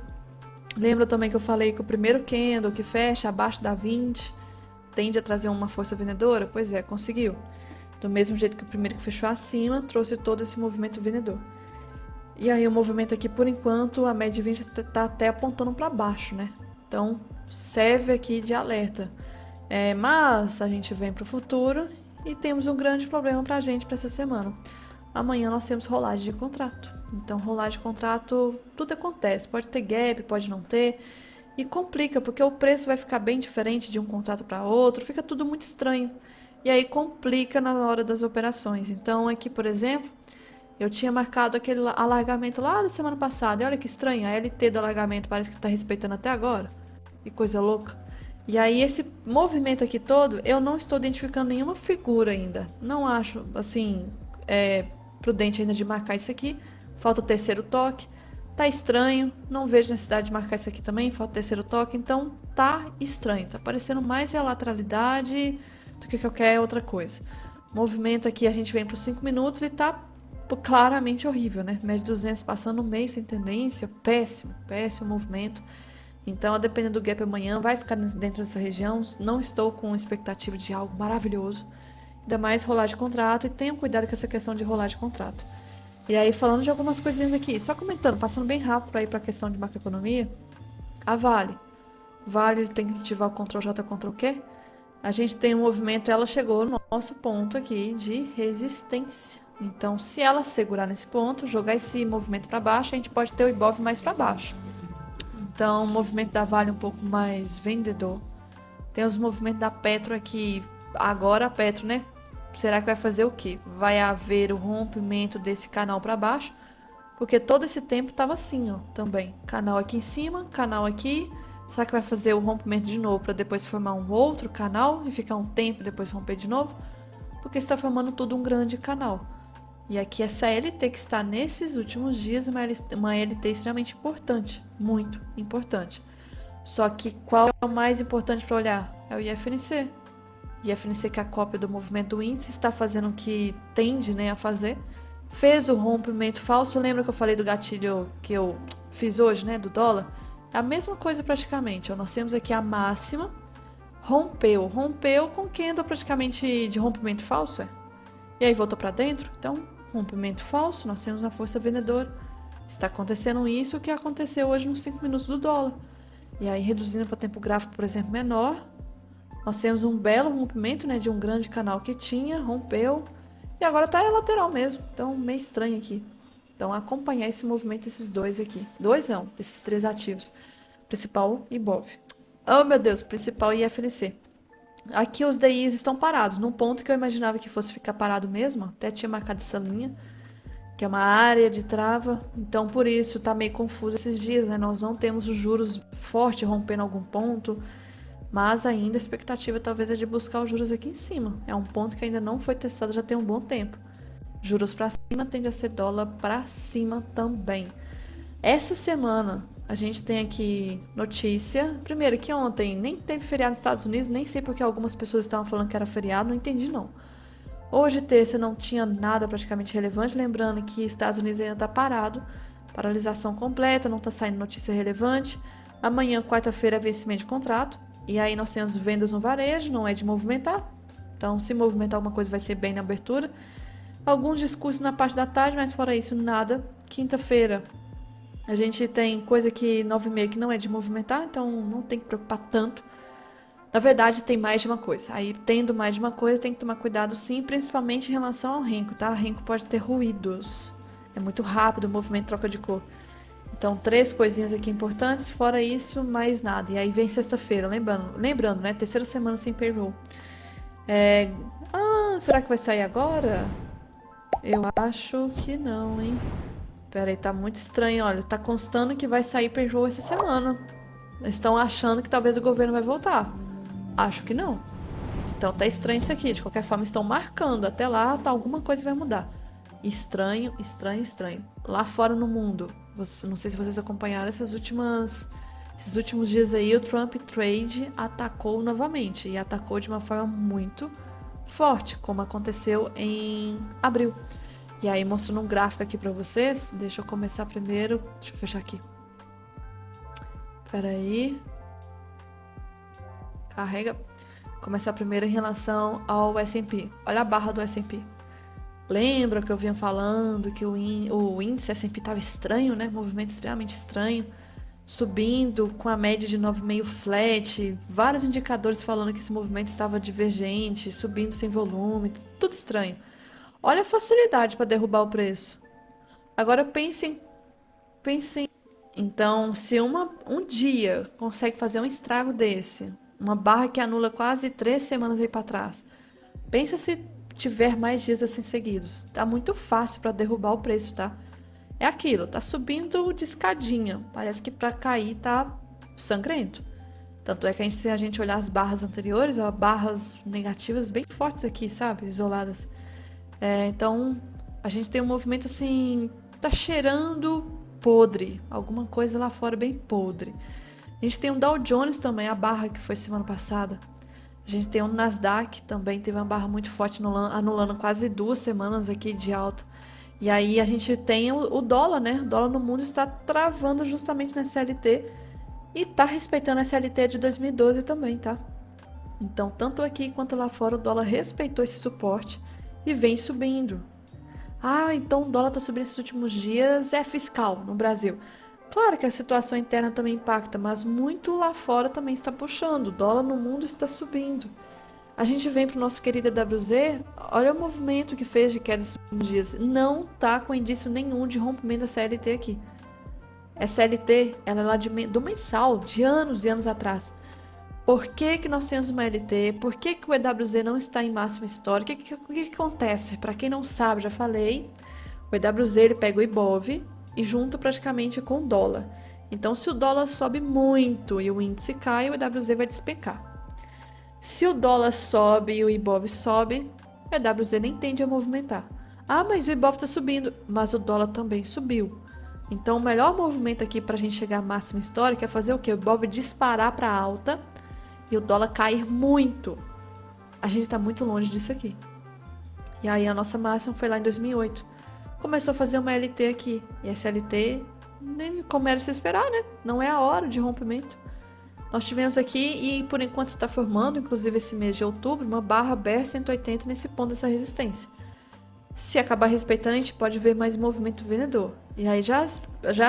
Lembra também que eu falei que o primeiro candle que fecha abaixo da 20 tende a trazer uma força vendedora? Pois é, conseguiu. Do mesmo jeito que o primeiro que fechou acima trouxe todo esse movimento vendedor. E aí o movimento aqui, por enquanto, a média de 20 tá até apontando para baixo, né? Então serve aqui de alerta. Mas a gente vem para o futuro e temos um grande problema para a gente para essa semana. Amanhã nós temos rolagem de contrato. Então, rolagem de contrato, tudo acontece. Pode ter gap, pode não ter. E complica, porque o preço vai ficar bem diferente de um contrato para outro. Fica tudo muito estranho. E aí complica na hora das operações. Então, aqui, por exemplo, eu tinha marcado aquele alargamento lá da semana passada. E olha que estranho, a LT do alargamento parece que está respeitando até agora. Que coisa louca. E aí esse movimento aqui todo, eu não estou identificando nenhuma figura ainda. Não acho, assim, prudente ainda de marcar isso aqui. Falta o terceiro toque. Tá estranho. Não vejo necessidade de marcar isso aqui também. Falta o terceiro toque. Então tá estranho. Tá parecendo mais a lateralidade do que qualquer outra coisa. Movimento aqui, a gente vem para os 5 minutos e tá claramente horrível, né? Média 200 passando no meio sem tendência. Péssimo movimento. Então, dependendo do gap amanhã, vai ficar dentro dessa região. Não estou com expectativa de algo maravilhoso. Ainda mais rolar de contrato. E tenham cuidado com essa questão de rolar de contrato. E aí, falando de algumas coisinhas aqui. Só comentando, passando bem rápido aí para a questão de macroeconomia. A Vale. Vale tem que ativar o Ctrl J, Ctrl Q. A gente tem um movimento, ela chegou no nosso ponto aqui de resistência. Então, se ela segurar nesse ponto, jogar esse movimento para baixo, a gente pode ter o Ibov mais para baixo. Então, o movimento da Vale um pouco mais vendedor. Tem os movimentos da Petro aqui. Agora a Petro, né? Será que vai fazer o quê? Vai haver o rompimento desse canal para baixo? Porque todo esse tempo estava assim, ó, também. Canal aqui em cima, canal aqui. Será que vai fazer o rompimento de novo para depois formar um outro canal e ficar um tempo e depois romper de novo? Porque está formando tudo um grande canal. E aqui essa LT que está nesses últimos dias, uma LT extremamente importante, muito importante. Só que qual é o mais importante para olhar? É o IFNC. IFNC, que é a cópia do movimento do índice, está fazendo o que tende, né, a fazer. Fez o rompimento falso. Lembra que eu falei do gatilho que eu fiz hoje, né, do dólar? É a mesma coisa praticamente. Ó, nós temos aqui a máxima. Rompeu com candle praticamente de rompimento falso, E aí voltou para dentro. Então, rompimento falso, nós temos uma força vendedora. Está acontecendo isso que aconteceu hoje nos 5 minutos do dólar. E aí, reduzindo para tempo gráfico, por exemplo, menor, nós temos um belo rompimento, né, de um grande canal que tinha, rompeu, e agora está lateral mesmo. Então, meio estranho aqui. Então, acompanhar esse movimento desses dois aqui. Dois não, desses três ativos. Principal e Ibov. Oh, meu Deus, principal e FNC. Aqui os DIs estão parados, num ponto que eu imaginava que fosse ficar parado mesmo. Até tinha marcado essa linha, que é uma área de trava. Então, por isso, tá meio confuso esses dias, né? Nós não temos os juros fortes rompendo algum ponto. Mas ainda a expectativa talvez é de buscar os juros aqui em cima. É um ponto que ainda não foi testado já tem um bom tempo. Juros para cima tende a ser dólar para cima também. Essa semana a gente tem aqui notícia. Primeiro que ontem nem teve feriado nos Estados Unidos, nem sei porque algumas pessoas estavam falando que era feriado, não entendi não. Hoje, terça, não tinha nada praticamente relevante, lembrando que Estados Unidos ainda está parado, paralisação completa, não está saindo notícia relevante. Amanhã, quarta-feira, é vencimento de contrato, e aí nós temos vendas no varejo, não é de movimentar, então se movimentar alguma coisa vai ser bem na abertura. Alguns discursos na parte da tarde, mas fora isso, nada. Quinta-feira, a gente tem coisa que 9h30 que não é de movimentar, então não tem que preocupar tanto. Na verdade, tem mais de uma coisa. Aí, tendo mais de uma coisa, tem que tomar cuidado sim, principalmente em relação ao renco, tá? O renco pode ter ruídos. É muito rápido o movimento, troca de cor. Então, 3 coisinhas aqui importantes, fora isso, mais nada. E aí vem sexta-feira, lembrando, né? Terceira semana sem payroll. Será que vai sair agora? Eu acho que não, hein? Pera aí, tá muito estranho, olha. Tá constando que vai sair payroll essa semana. Eles estão achando que talvez o governo vai voltar. Acho que não. Então tá estranho isso aqui. De qualquer forma, estão marcando. Até lá, tá, alguma coisa vai mudar. Estranho, estranho, estranho. Lá fora no mundo, não sei se vocês acompanharam esses últimos dias aí, o Trump Trade atacou novamente. E atacou de uma forma muito forte, como aconteceu em abril. E aí, mostrando um gráfico aqui pra vocês. Deixa eu começar primeiro. Deixa eu fechar aqui. Pera aí. Carrega. Começar primeiro em relação ao S&P. Olha a barra do S&P. Lembra que eu vinha falando que o índice S&P estava estranho, né? Movimento extremamente estranho. Subindo com a média de 9,5 flat. Vários indicadores falando que esse movimento estava divergente. Subindo sem volume. Tudo estranho. Olha a facilidade para derrubar o preço. Agora pensem. Então, se um dia consegue fazer um estrago desse, uma barra que anula quase 3 semanas aí para trás, pensa se tiver mais dias assim seguidos. Tá muito fácil para derrubar o preço, tá? É aquilo, tá subindo de escadinha. Parece que para cair tá sangrento. Tanto é que se a gente olhar as barras anteriores, ó, barras negativas bem fortes aqui, sabe? Isoladas. Então, a gente tem um movimento assim, tá cheirando podre. Alguma coisa lá fora bem podre. A gente tem um Dow Jones também, a barra que foi semana passada. A gente tem um Nasdaq também, teve uma barra muito forte anulando quase 2 semanas aqui de alta. E aí a gente tem o dólar, né? O dólar no mundo está travando justamente na SLT e tá respeitando a SLT de 2012 também, tá? Então, tanto aqui quanto lá fora, o dólar respeitou esse suporte e vem subindo. Então o dólar tá subindo esses últimos dias, é fiscal no Brasil. Claro que a situação interna também impacta, mas muito lá fora também está puxando. O dólar no mundo está subindo. A gente vem para o nosso querido EWZ, olha o movimento que fez de queda nesses últimos dias. Não tá com indício nenhum de rompimento da CLT aqui. A CLT, ela é lá do mensal, de anos e anos atrás. Por que nós temos uma LT? Por que o EWZ não está em máxima histórica? O que acontece? Para quem não sabe, já falei, o EWZ ele pega o IBOV e junta praticamente com o dólar. Então, se o dólar sobe muito e o índice cai, o EWZ vai despencar. Se o dólar sobe e o IBOV sobe, o EWZ nem tende a movimentar. Mas o IBOV está subindo, mas o dólar também subiu. Então, o melhor movimento aqui para a gente chegar à máxima histórica é fazer o quê? O IBOV disparar para alta e o dólar cair muito. A gente está muito longe disso aqui. E aí a nossa máxima foi lá em 2008. Começou a fazer uma LT aqui. E essa LT, nem como era se esperar, né? Não é a hora de rompimento. Nós tivemos aqui, e por enquanto está formando, inclusive esse mês de outubro, uma barra BER 180 nesse ponto dessa resistência. Se acabar respeitando, a gente pode ver mais movimento vendedor. E aí já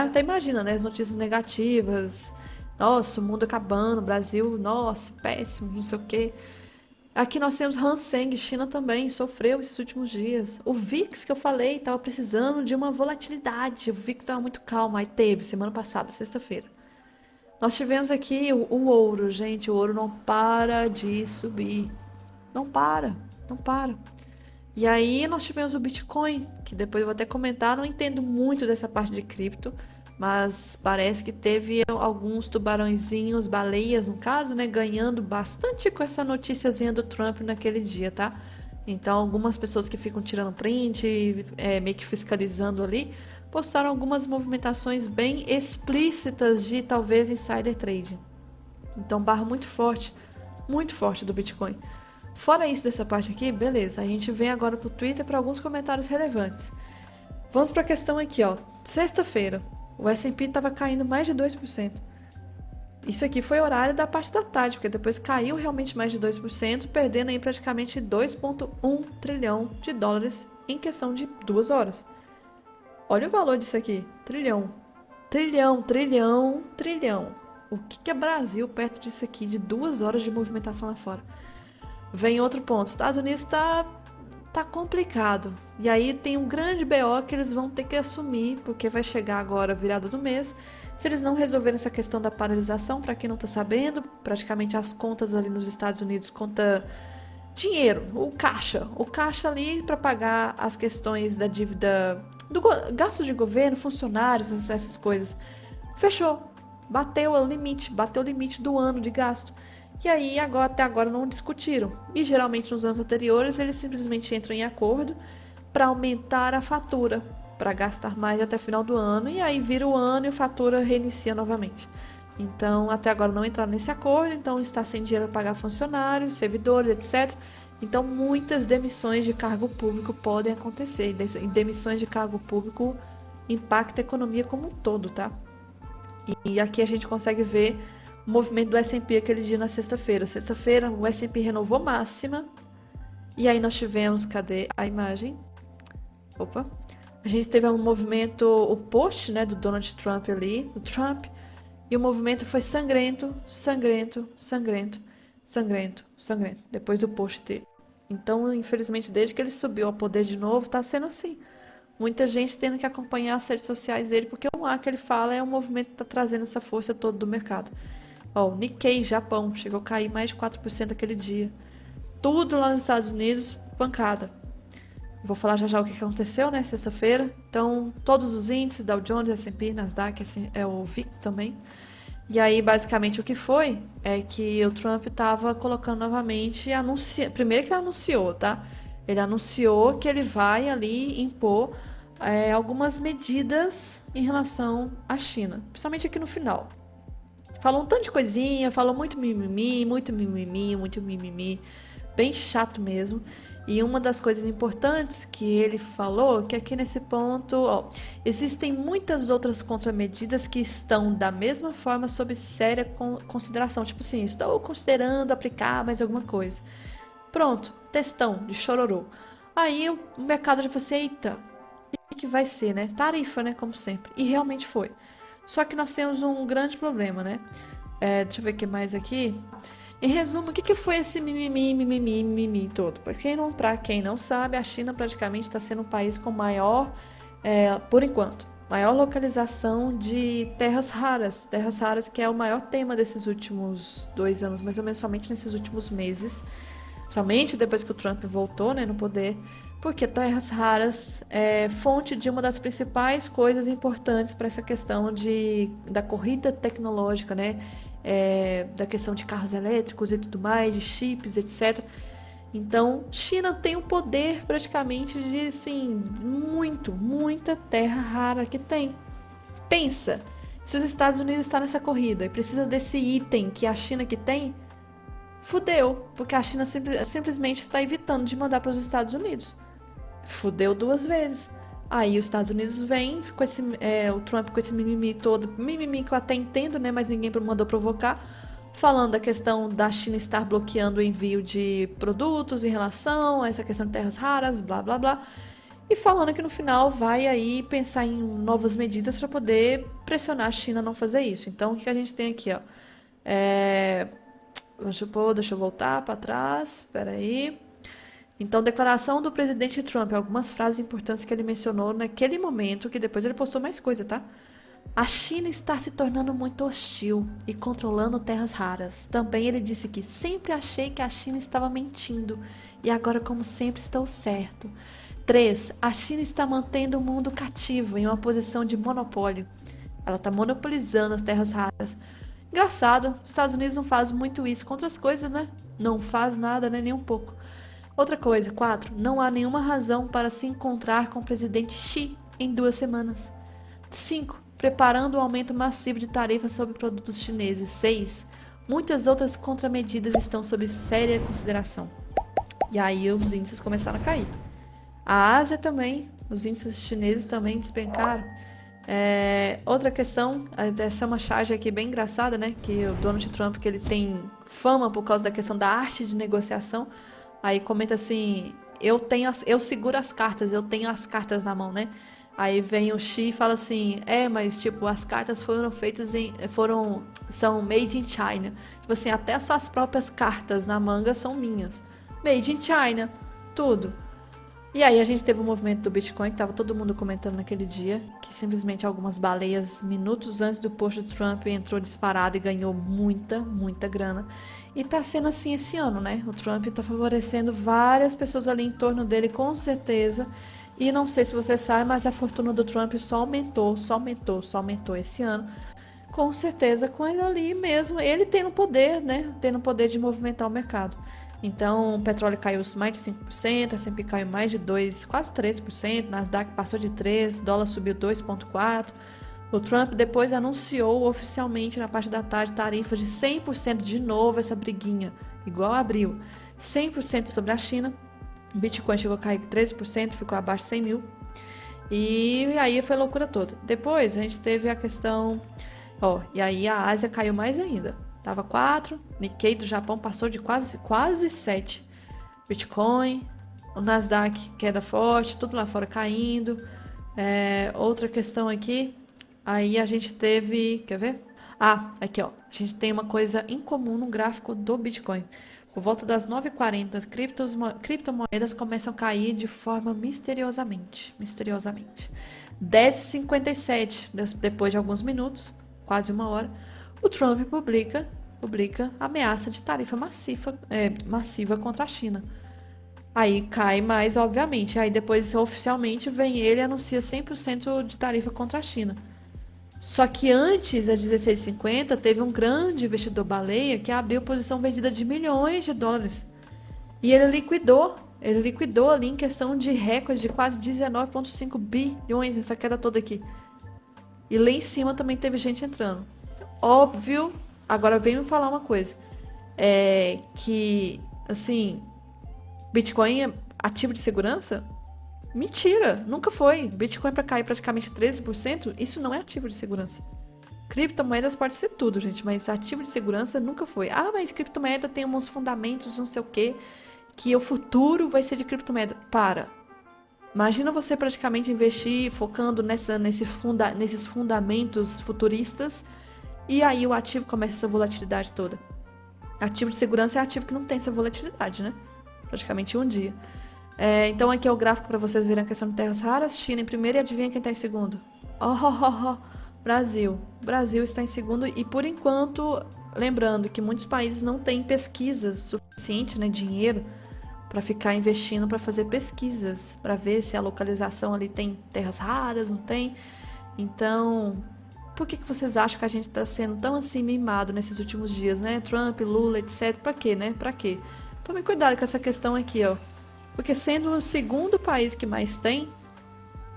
até imagina, né? As notícias negativas. Nossa, o mundo acabando, o Brasil, nossa, péssimo, não sei o quê. Aqui nós temos Hang Seng, China também sofreu esses últimos dias. O VIX que eu falei estava precisando de uma volatilidade. O VIX estava muito calmo, aí teve semana passada, sexta-feira. Nós tivemos aqui o ouro, gente. O ouro não para de subir. Não para, não para. E aí nós tivemos o Bitcoin, que depois eu vou até comentar. Não entendo muito dessa parte de cripto, mas parece que teve alguns tubarõezinhos, baleias no caso, né, ganhando bastante com essa noticiazinha do Trump naquele dia, tá? Então, algumas pessoas que ficam tirando print, meio que fiscalizando ali, postaram algumas movimentações bem explícitas de talvez insider trading. Então, barra muito forte do Bitcoin. Fora isso dessa parte aqui, beleza, a gente vem agora pro Twitter para alguns comentários relevantes. Vamos para a questão aqui, ó. Sexta-feira, o S&P estava caindo mais de 2%. Isso aqui foi horário da parte da tarde, porque depois caiu realmente mais de 2%, perdendo aí praticamente 2,1 trilhão de dólares em questão de 2 horas. Olha o valor disso aqui, trilhão. Trilhão, trilhão, trilhão. O que é Brasil perto disso aqui, de 2 horas de movimentação lá fora? Vem outro ponto, Estados Unidos tá complicado. E aí tem um grande BO que eles vão ter que assumir, porque vai chegar agora a virada do mês. Se eles não resolverem essa questão da paralisação, para quem não tá sabendo, praticamente as contas ali nos Estados Unidos conta dinheiro, o caixa ali para pagar as questões da dívida, do gasto de governo, funcionários, essas coisas. Fechou. Bateu o limite do ano de gasto. E aí, até agora não discutiram. E geralmente nos anos anteriores eles simplesmente entram em acordo para aumentar a fatura, para gastar mais até o final do ano. E aí vira o ano e a fatura reinicia novamente. Então, até agora não entraram nesse acordo, então está sem dinheiro para pagar funcionários, servidores, etc. Então, muitas demissões de cargo público podem acontecer. E demissões de cargo público impactam a economia como um todo, tá? E aqui a gente consegue ver o movimento do S&P aquele dia na sexta-feira. Sexta-feira, o S&P renovou máxima. E aí nós tivemos, cadê a imagem? Opa. A gente teve um movimento, o post, né, do Donald Trump ali, do Trump. E o movimento foi sangrento, sangrento, sangrento, sangrento, sangrento. Depois do post dele. Então, infelizmente, desde que ele subiu ao poder de novo, tá sendo assim. Muita gente tendo que acompanhar as redes sociais dele, porque o ar que ele fala é um movimento que tá trazendo essa força toda do mercado. Ó, o Nikkei, Japão, chegou a cair mais de 4% aquele dia. Tudo lá nos Estados Unidos, pancada. Vou falar já o que aconteceu, né, sexta-feira. Então, todos os índices, Dow Jones, S&P, Nasdaq, o VIX também. E aí, basicamente, o que foi é que o Trump estava colocando novamente, primeiro que ele anunciou, tá? Ele anunciou que ele vai ali impor algumas medidas em relação à China, principalmente aqui no final. Falou um tanto de coisinha, falou muito mimimi, muito mimimi, muito mimimi, bem chato mesmo. E uma das coisas importantes que ele falou, que aqui nesse ponto, ó, existem muitas outras contramedidas que estão da mesma forma sob séria consideração. Tipo assim, estou considerando aplicar mais alguma coisa. Pronto, textão de chororô. Aí o mercado já falou assim, eita, o que vai ser, né? Tarifa, né? Como sempre. E realmente foi. Só que nós temos um grande problema, né? Deixa eu ver o que mais aqui. Em resumo, o que foi esse mimimi todo? Pra quem não sabe, a China praticamente está sendo um país com maior, por enquanto, maior localização de terras raras. Terras raras que é o maior tema desses últimos 2 anos, mais ou menos somente nesses últimos meses. Somente depois que o Trump voltou, né, no poder, porque terras raras é fonte de uma das principais coisas importantes para essa questão da corrida tecnológica, né, da questão de carros elétricos e tudo mais, de chips, etc. Então, China tem um poder praticamente de, assim, muita terra rara que tem. Pensa, se os Estados Unidos estão nessa corrida e precisa desse item que a China que tem, fudeu, porque a China simplesmente está evitando de mandar para os Estados Unidos. Fudeu 2 vezes. Aí os Estados Unidos vem com o Trump com esse mimimi todo, mimimi que eu até entendo, né, mas ninguém mandou provocar, falando da questão da China estar bloqueando o envio de produtos em relação a essa questão de terras raras, blá blá blá, e falando que no final vai aí pensar em novas medidas para poder pressionar a China a não fazer isso. Então o que a gente tem aqui, ó? Deixa eu voltar para trás, espera aí. Então, declaração do presidente Trump, algumas frases importantes que ele mencionou naquele momento, que depois ele postou mais coisa, tá? A China está se tornando muito hostil e controlando terras raras. Também ele disse que sempre achei que a China estava mentindo e agora, como sempre, estou certo. 3. A China está mantendo o mundo cativo em uma posição de monopólio. Ela tá monopolizando as terras raras. Engraçado, os Estados Unidos não fazem muito isso com outras coisas, né? Não faz nada, né? Nem um pouco. Outra coisa, 4. Não há nenhuma razão para se encontrar com o presidente Xi em 2 semanas. 5. Preparando o aumento massivo de tarifas sobre produtos chineses. 6. Muitas outras contramedidas estão sob séria consideração. E aí os índices começaram a cair. A Ásia também, os índices chineses também despencaram. Outra questão, essa é uma charge aqui bem engraçada, né? Que o Donald Trump, que ele tem fama por causa da questão da arte de negociação. Aí comenta assim, eu seguro as cartas, eu tenho as cartas na mão, né? Aí vem o Xi e fala assim, mas tipo, as cartas foram feitas são made in China. Tipo assim, até as suas próprias cartas na manga são minhas. Made in China, tudo. E aí a gente teve o movimento do Bitcoin, que tava todo mundo comentando naquele dia, que simplesmente algumas baleias, minutos antes do post do Trump, entrou disparado e ganhou muita, muita grana. E tá sendo assim esse ano, né? O Trump tá favorecendo várias pessoas ali em torno dele, com certeza. E não sei se você sabe, mas a fortuna do Trump só aumentou esse ano. Com certeza, com ele ali mesmo, ele tendo poder, né? Tendo poder de movimentar o mercado. Então, o petróleo caiu mais de 5%, a S&P caiu mais de 2%, quase 3%, Nasdaq passou de 3%, dólar subiu 2,4%. O Trump depois anunciou oficialmente na parte da tarde tarifas de 100% de novo, essa briguinha, igual abril. 100% sobre a China. O Bitcoin chegou a cair 13%, ficou abaixo de 100 mil. E aí foi loucura toda. Depois a gente teve a questão... e aí a Ásia caiu mais ainda. Tava 4, Nikkei do Japão passou de quase 7. Bitcoin, o Nasdaq queda forte, tudo lá fora caindo. Outra questão aqui, aí a gente teve, quer ver? Aqui a gente tem uma coisa em comum no gráfico do Bitcoin. Por volta das 9h40, as criptomoedas começam a cair de forma misteriosamente. 10h57, depois de alguns minutos, quase 1 hora, o Trump publica ameaça de tarifa massiva contra a China. Aí cai mais, obviamente. Aí depois, oficialmente, vem ele e anuncia 100% de tarifa contra a China. Só que antes, às 16h50, teve um grande investidor baleia que abriu posição vendida de milhões de dólares. E ele liquidou ali em questão de recorde de quase 19,5 bilhões, essa queda toda aqui. E lá em cima também teve gente entrando. Óbvio, agora vem me falar uma coisa. Que, assim, Bitcoin é ativo de segurança? Mentira, nunca foi. Bitcoin para cair praticamente 13%, isso não é ativo de segurança. Criptomoedas pode ser tudo, gente, mas ativo de segurança nunca foi. Mas criptomoeda tem uns fundamentos, não sei o quê, que o futuro vai ser de criptomoeda. Imagina você praticamente investir focando nesses fundamentos futuristas e aí o ativo começa essa volatilidade toda. Ativo de segurança é ativo que não tem essa volatilidade, né? Praticamente um dia. Então aqui é o gráfico para vocês verem a questão de terras raras. China em primeiro e adivinha quem está em segundo? Brasil. Brasil está em segundo e por enquanto, lembrando que muitos países não têm pesquisas suficiente, né, dinheiro para ficar investindo para fazer pesquisas, para ver se a localização ali tem terras raras, não tem. Então, por que vocês acham que a gente está sendo tão assim mimado nesses últimos dias, né? Trump, Lula, etc. Para quê, né? Para quê? Tome cuidado com essa questão aqui, Porque sendo o segundo país que mais tem,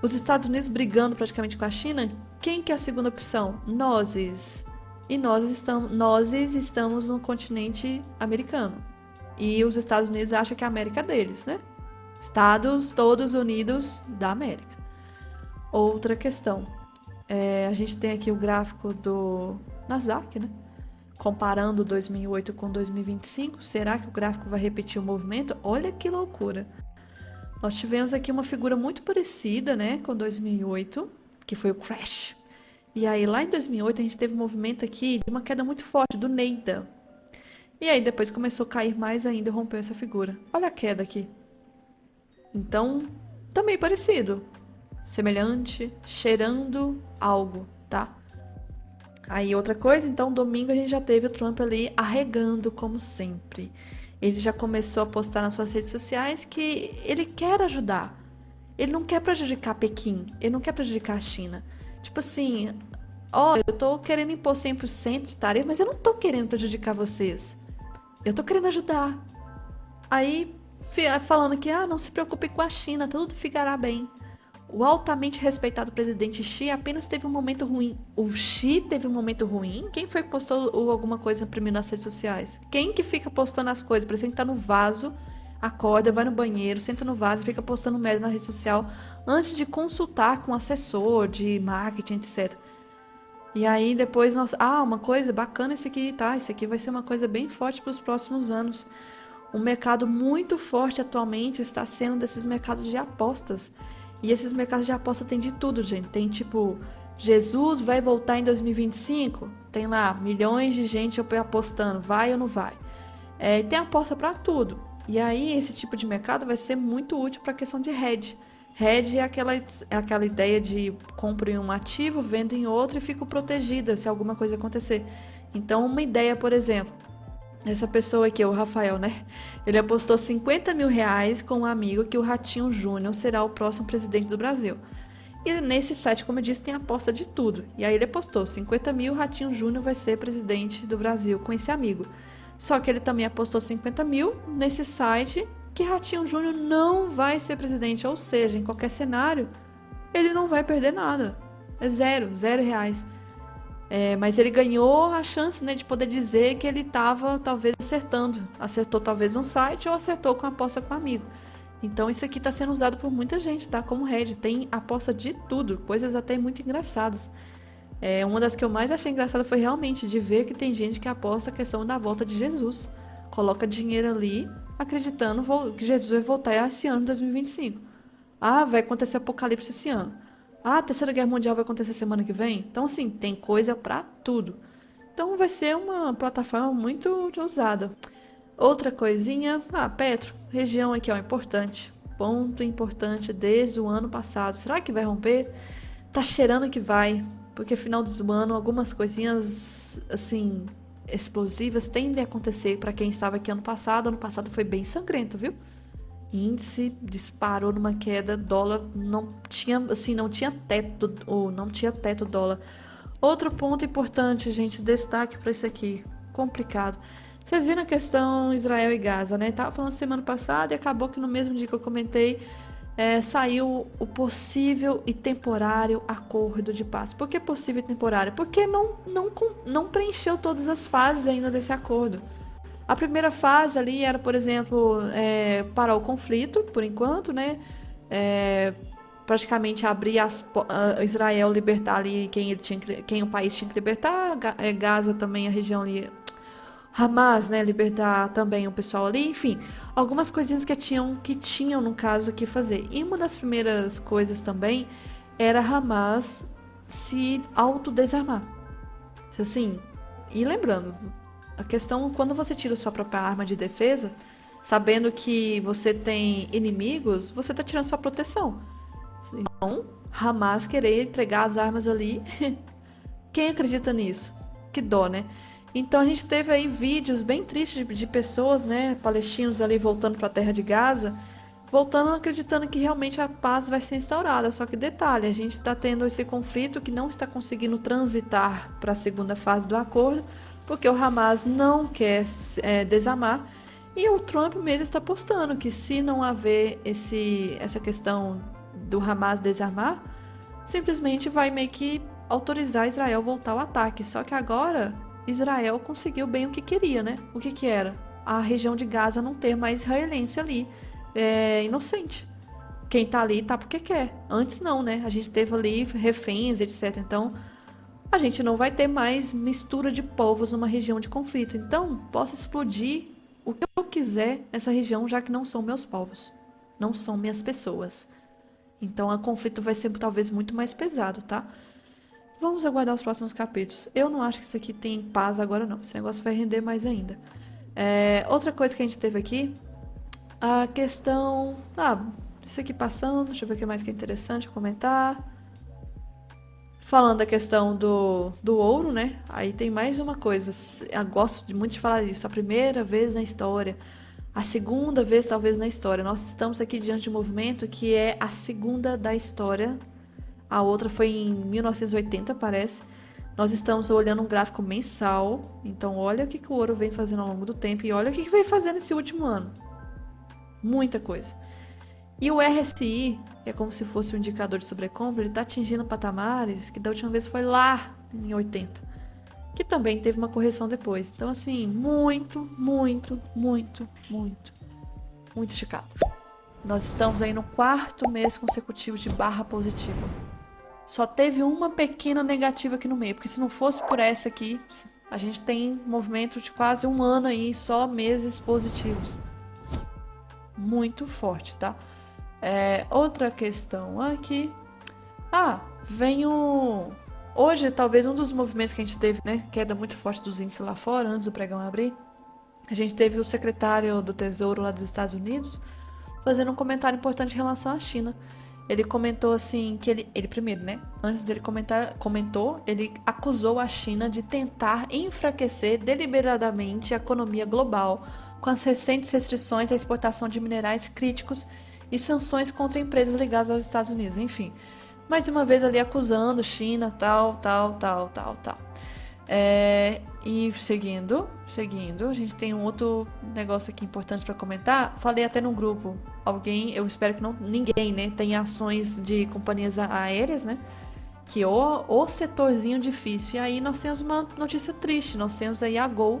os Estados Unidos brigando praticamente com a China, quem que é a segunda opção? Nós. E nós estamos no continente americano. E os Estados Unidos acham que a América é deles, né? Estados todos unidos da América. Outra questão. A gente tem aqui o gráfico do Nasdaq, né? Comparando 2008 com 2025, será que o gráfico vai repetir o movimento? Olha que loucura! Nós tivemos aqui uma figura muito parecida, né, com 2008, que foi o crash. E aí, lá em 2008, a gente teve um movimento aqui de uma queda muito forte do Neida. E aí, depois começou a cair mais ainda e rompeu essa figura. Olha a queda aqui. Então, também parecido. Semelhante, cheirando algo, tá? Aí outra coisa, então domingo a gente já teve o Trump ali arregando como sempre. Ele já começou a postar nas suas redes sociais que ele quer ajudar. Ele não quer prejudicar Pequim, ele não quer prejudicar a China. Tipo assim, ó, eu tô querendo impor 100% de tarifa, mas eu não tô querendo prejudicar vocês. Eu tô querendo ajudar. Aí, falando que, não se preocupe com a China, tudo ficará bem. O altamente respeitado presidente Xi apenas teve um momento ruim. O Xi teve um momento ruim? Quem foi que postou alguma coisa primeiro nas redes sociais? Quem que fica postando as coisas? Parece que tá no vaso, acorda, vai no banheiro, senta no vaso e fica postando merda na rede social antes de consultar com um assessor de marketing, etc. E aí depois nós, uma coisa bacana esse aqui, tá? Esse aqui vai ser uma coisa bem forte para os próximos anos. Um mercado muito forte atualmente está sendo desses mercados de apostas. E esses mercados de aposta tem de tudo, gente. Tem tipo, Jesus vai voltar em 2025? Tem lá milhões de gente apostando, vai ou não vai? Tem aposta para tudo. E aí esse tipo de mercado vai ser muito útil para a questão de hedge. Hedge é aquela ideia de compro em um ativo, vendo em outro e fico protegida se alguma coisa acontecer. Então uma ideia, por exemplo, essa pessoa aqui, o Rafael, né? Ele apostou 50 mil reais com um amigo que o Ratinho Júnior será o próximo presidente do Brasil. E nesse site, como eu disse, tem aposta de tudo. E aí ele apostou 50 mil, Ratinho Júnior vai ser presidente do Brasil com esse amigo. Só que ele também apostou 50 mil nesse site que Ratinho Júnior não vai ser presidente. Ou seja, em qualquer cenário, ele não vai perder nada. É zero reais. Mas ele ganhou a chance, né, de poder dizer que ele estava talvez acertando. Acertou talvez um site ou acertou com a aposta com um amigo. Então isso aqui está sendo usado por muita gente, tá? Como hedge. Tem aposta de tudo, coisas até muito engraçadas. Uma das que eu mais achei engraçada foi realmente de ver que tem gente que aposta a questão da volta de Jesus. Coloca dinheiro ali, acreditando que Jesus vai voltar esse ano, 2025. Vai acontecer o apocalipse esse ano. A Terceira Guerra Mundial vai acontecer semana que vem? Então, assim, tem coisa pra tudo. Então, vai ser uma plataforma muito usada. Outra coisinha, Petro, região aqui, ó, importante. Ponto importante desde o ano passado. Será que vai romper? Tá cheirando que vai, porque final do ano algumas coisinhas, assim, explosivas tendem a acontecer para quem estava aqui ano passado. Ano passado foi bem sangrento, viu? Índice disparou numa queda, dólar não tinha teto, ou não tinha teto dólar. Outro ponto importante, gente, destaque para isso aqui, complicado. Vocês viram a questão Israel e Gaza, né? Tava falando semana passada e acabou que no mesmo dia que eu comentei, saiu o possível e temporário acordo de paz. Por que possível e temporário? Porque não preencheu todas as fases ainda desse acordo. A primeira fase ali era, por exemplo, parar o conflito, por enquanto, né? Praticamente abrir Israel libertar ali quem o país tinha que libertar, Gaza também, a região ali, Hamas, né? Libertar também o pessoal ali, enfim, algumas coisinhas que tinham no caso que fazer. E uma das primeiras coisas também era Hamas se autodesarmar. Assim, e lembrando, a questão, quando você tira sua própria arma de defesa, sabendo que você tem inimigos, você tá tirando sua proteção. Então, Hamas querer entregar as armas ali, quem acredita nisso? Que dó, né? Então a gente teve aí vídeos bem tristes de pessoas, né, palestinos ali voltando para a terra de Gaza, voltando acreditando que realmente a paz vai ser instaurada. Só que detalhe, a gente está tendo esse conflito que não está conseguindo transitar para a segunda fase do acordo, porque o Hamas não quer desarmar, e o Trump mesmo está postando que se não haver essa questão do Hamas desarmar, simplesmente vai meio que autorizar Israel voltar ao ataque. Só que agora Israel conseguiu bem o que queria, né? O que era? A região de Gaza não ter mais israelense ali, inocente. Quem tá ali tá porque quer. Antes não, né? A gente teve ali reféns, etc. Então, a gente não vai ter mais mistura de povos numa região de conflito. Então, posso explodir o que eu quiser nessa região, já que não são meus povos. Não são minhas pessoas. Então, o conflito vai ser talvez muito mais pesado, tá? Vamos aguardar os próximos capítulos. Eu não acho que isso aqui tem paz agora, não. Esse negócio vai render mais ainda. Outra coisa que a gente teve aqui, a questão... isso aqui passando, deixa eu ver o que mais que é interessante comentar. Falando da questão do ouro, né? Aí tem mais uma coisa. Eu gosto muito de falar disso. A primeira vez na história, a segunda vez talvez na história. Nós estamos aqui diante de um movimento que é a segunda da história. A outra foi em 1980, parece. Nós estamos olhando um gráfico mensal, então olha o que o ouro vem fazendo ao longo do tempo e olha o que vem fazendo esse último ano. Muita coisa. E o RSI, que é como se fosse um indicador de sobrecompra, ele está atingindo patamares que da última vez foi lá em 80, que também teve uma correção depois. Então, assim, muito esticado. Nós estamos aí no 4º mês consecutivo de barra positiva. Só teve uma pequena negativa aqui no meio, porque se não fosse por essa aqui, a gente tem movimento de quase um ano aí, só meses positivos. Muito forte, tá? Outra questão aqui. Hoje, talvez um dos movimentos que a gente teve, né? Queda muito forte dos índices lá fora, antes do pregão abrir. A gente teve o secretário do Tesouro lá dos Estados Unidos fazendo um comentário importante em relação à China. Ele comentou assim, que ele primeiro, né? Antes dele comentou, ele acusou a China de tentar enfraquecer deliberadamente a economia global com as recentes restrições à exportação de minerais críticos e sanções contra empresas ligadas aos Estados Unidos, enfim. Mais uma vez ali acusando China, tal. E seguindo, a gente tem um outro negócio aqui importante para comentar. Falei até no grupo, eu espero que ninguém, né, tenha ações de companhias aéreas, né, que o setorzinho difícil. E aí nós temos uma notícia triste, nós temos aí a Gol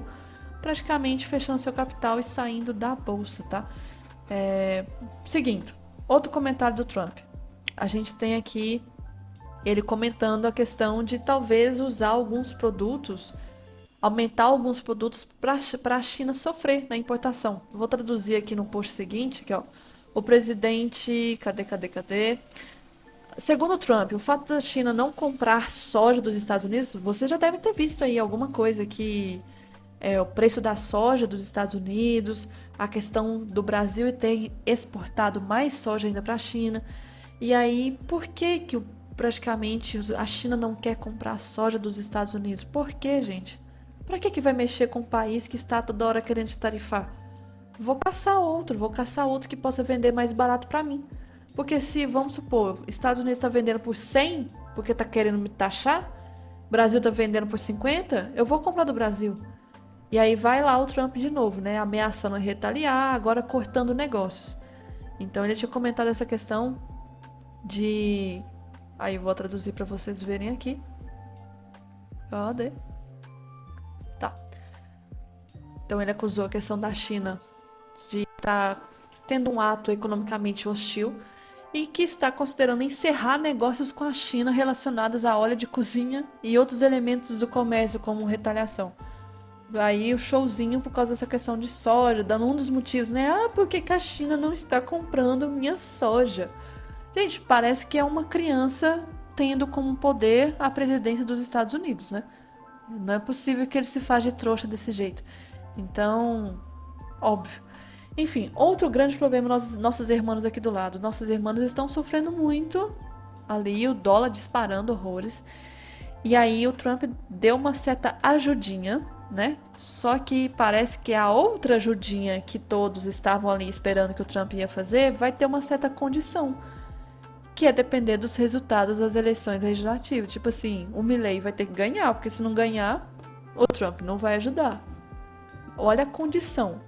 praticamente fechando seu capital e saindo da bolsa, tá? Seguindo, outro comentário do Trump. A gente tem aqui ele comentando a questão de talvez usar alguns produtos, aumentar alguns produtos para a China sofrer na importação. Vou traduzir aqui no post seguinte, que ó, o presidente, cadê? Segundo Trump, o fato da China não comprar soja dos Estados Unidos, você já deve ter visto aí alguma coisa que o preço da soja dos Estados Unidos, a questão do Brasil ter exportado mais soja ainda para a China. E aí, por que praticamente a China não quer comprar soja dos Estados Unidos? Por quê, gente? Para que vai mexer com um país que está toda hora querendo tarifar? Vou caçar outro que possa vender mais barato para mim. Porque se, vamos supor, Estados Unidos está vendendo por 100, porque está querendo me taxar, Brasil está vendendo por 50, eu vou comprar do Brasil. E aí vai lá o Trump de novo, né? Ameaçando retaliar, agora cortando negócios. Então ele tinha comentado essa questão de... Aí vou traduzir para vocês verem aqui. Cadê? Tá. Então ele acusou a questão da China de estar tendo um ato economicamente hostil e que está considerando encerrar negócios com a China relacionados a óleo de cozinha e outros elementos do comércio como retaliação. Aí o showzinho por causa dessa questão de soja, dando um dos motivos, né? Por que a China não está comprando minha soja? Gente, parece que é uma criança tendo como poder a presidência dos Estados Unidos, né? Não é possível que ele se faça de trouxa desse jeito. Então, óbvio. Enfim, outro grande problema, nossas irmãs aqui do lado. Nossas irmãs estão sofrendo muito ali, o dólar disparando horrores. E aí o Trump deu uma certa ajudinha, né? Só que parece que a outra ajudinha que todos estavam ali esperando que o Trump ia fazer vai ter uma certa condição, que é depender dos resultados das eleições legislativas. Tipo assim, o Milley vai ter que ganhar, porque se não ganhar, o Trump não vai ajudar. Olha a condição.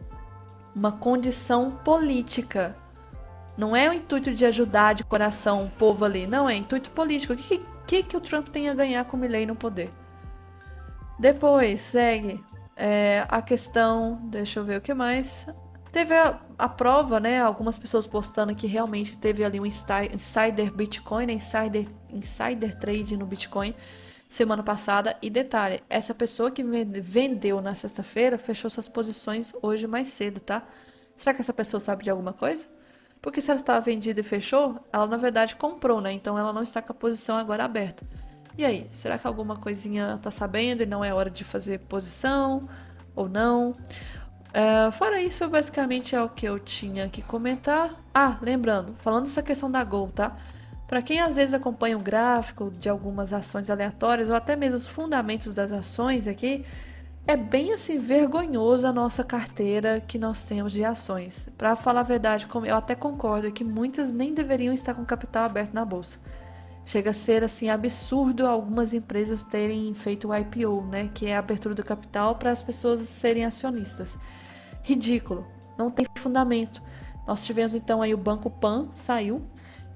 Uma condição política. Não é o intuito de ajudar de coração o povo ali. Não, é intuito político. O que o Trump tem a ganhar com o Milley no poder? Depois, segue a questão... Deixa eu ver o que mais... Teve a prova, né? Algumas pessoas postando que realmente teve ali um insider Bitcoin, né? Insider trade no Bitcoin semana passada. E detalhe, essa pessoa que vendeu na sexta-feira fechou suas posições hoje mais cedo, tá? Será que essa pessoa sabe de alguma coisa? Porque se ela estava vendida e fechou, ela na verdade comprou, né? Então ela não está com a posição agora aberta. E aí, será que alguma coisinha tá sabendo e não é hora de fazer posição ou não? Fora isso, basicamente é o que eu tinha que comentar. Lembrando, falando dessa questão da Gol, tá? Para quem às vezes acompanha o gráfico de algumas ações aleatórias ou até mesmo os fundamentos das ações aqui, é bem assim vergonhoso a nossa carteira que nós temos de ações. Para falar a verdade, eu até concordo que muitas nem deveriam estar com capital aberto na bolsa. Chega a ser assim absurdo algumas empresas terem feito o IPO, né, que é a abertura do capital para as pessoas serem acionistas. Ridículo, não tem fundamento. Nós tivemos então aí o Banco Pan, saiu,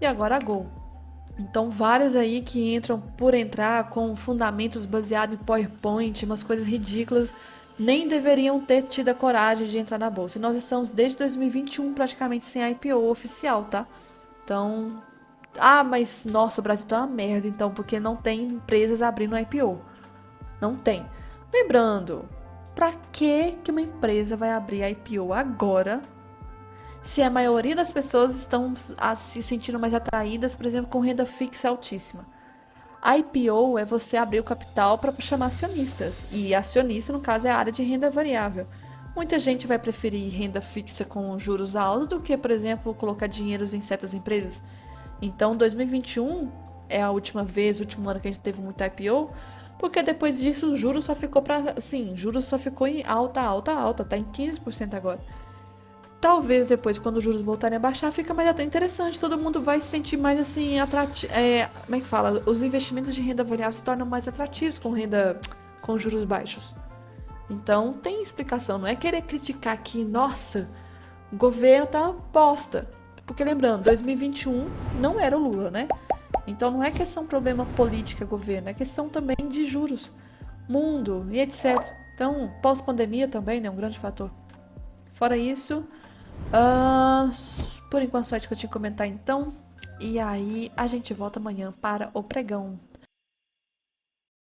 e agora a Gol. Então várias aí que entram por entrar com fundamentos baseados em PowerPoint, umas coisas ridículas, nem deveriam ter tido a coragem de entrar na bolsa. E nós estamos desde 2021 praticamente sem IPO oficial, tá? Então, mas nossa, o Brasil tá uma merda, então, porque não tem empresas abrindo IPO. Não tem. Lembrando, pra que uma empresa vai abrir IPO agora, se a maioria das pessoas estão se sentindo mais atraídas, por exemplo, com renda fixa altíssima? IPO é você abrir o capital para chamar acionistas. E acionista, no caso, é a área de renda variável. Muita gente vai preferir renda fixa com juros altos do que, por exemplo, colocar dinheiros em certas empresas. Então, 2021 é a última vez, o último ano que a gente teve muito IPO, porque depois disso o juros só ficou juros só ficou em alta, alta, alta, tá em 15% agora. Talvez depois, quando os juros voltarem a baixar, fica mais até interessante. Todo mundo vai se sentir mais assim, atrativo. Como é que fala? Os investimentos de renda variável se tornam mais atrativos com juros baixos. Então, tem explicação. Não é querer criticar que, nossa, o governo tá uma bosta. Porque lembrando, 2021 não era o Lula, né? Então, não é questão problema política governo, é questão também de juros, mundo e etc. Então, pós-pandemia também, né? Um grande fator. Fora isso. Por enquanto só isso que eu tinha que comentar então. E aí a gente volta amanhã para o pregão.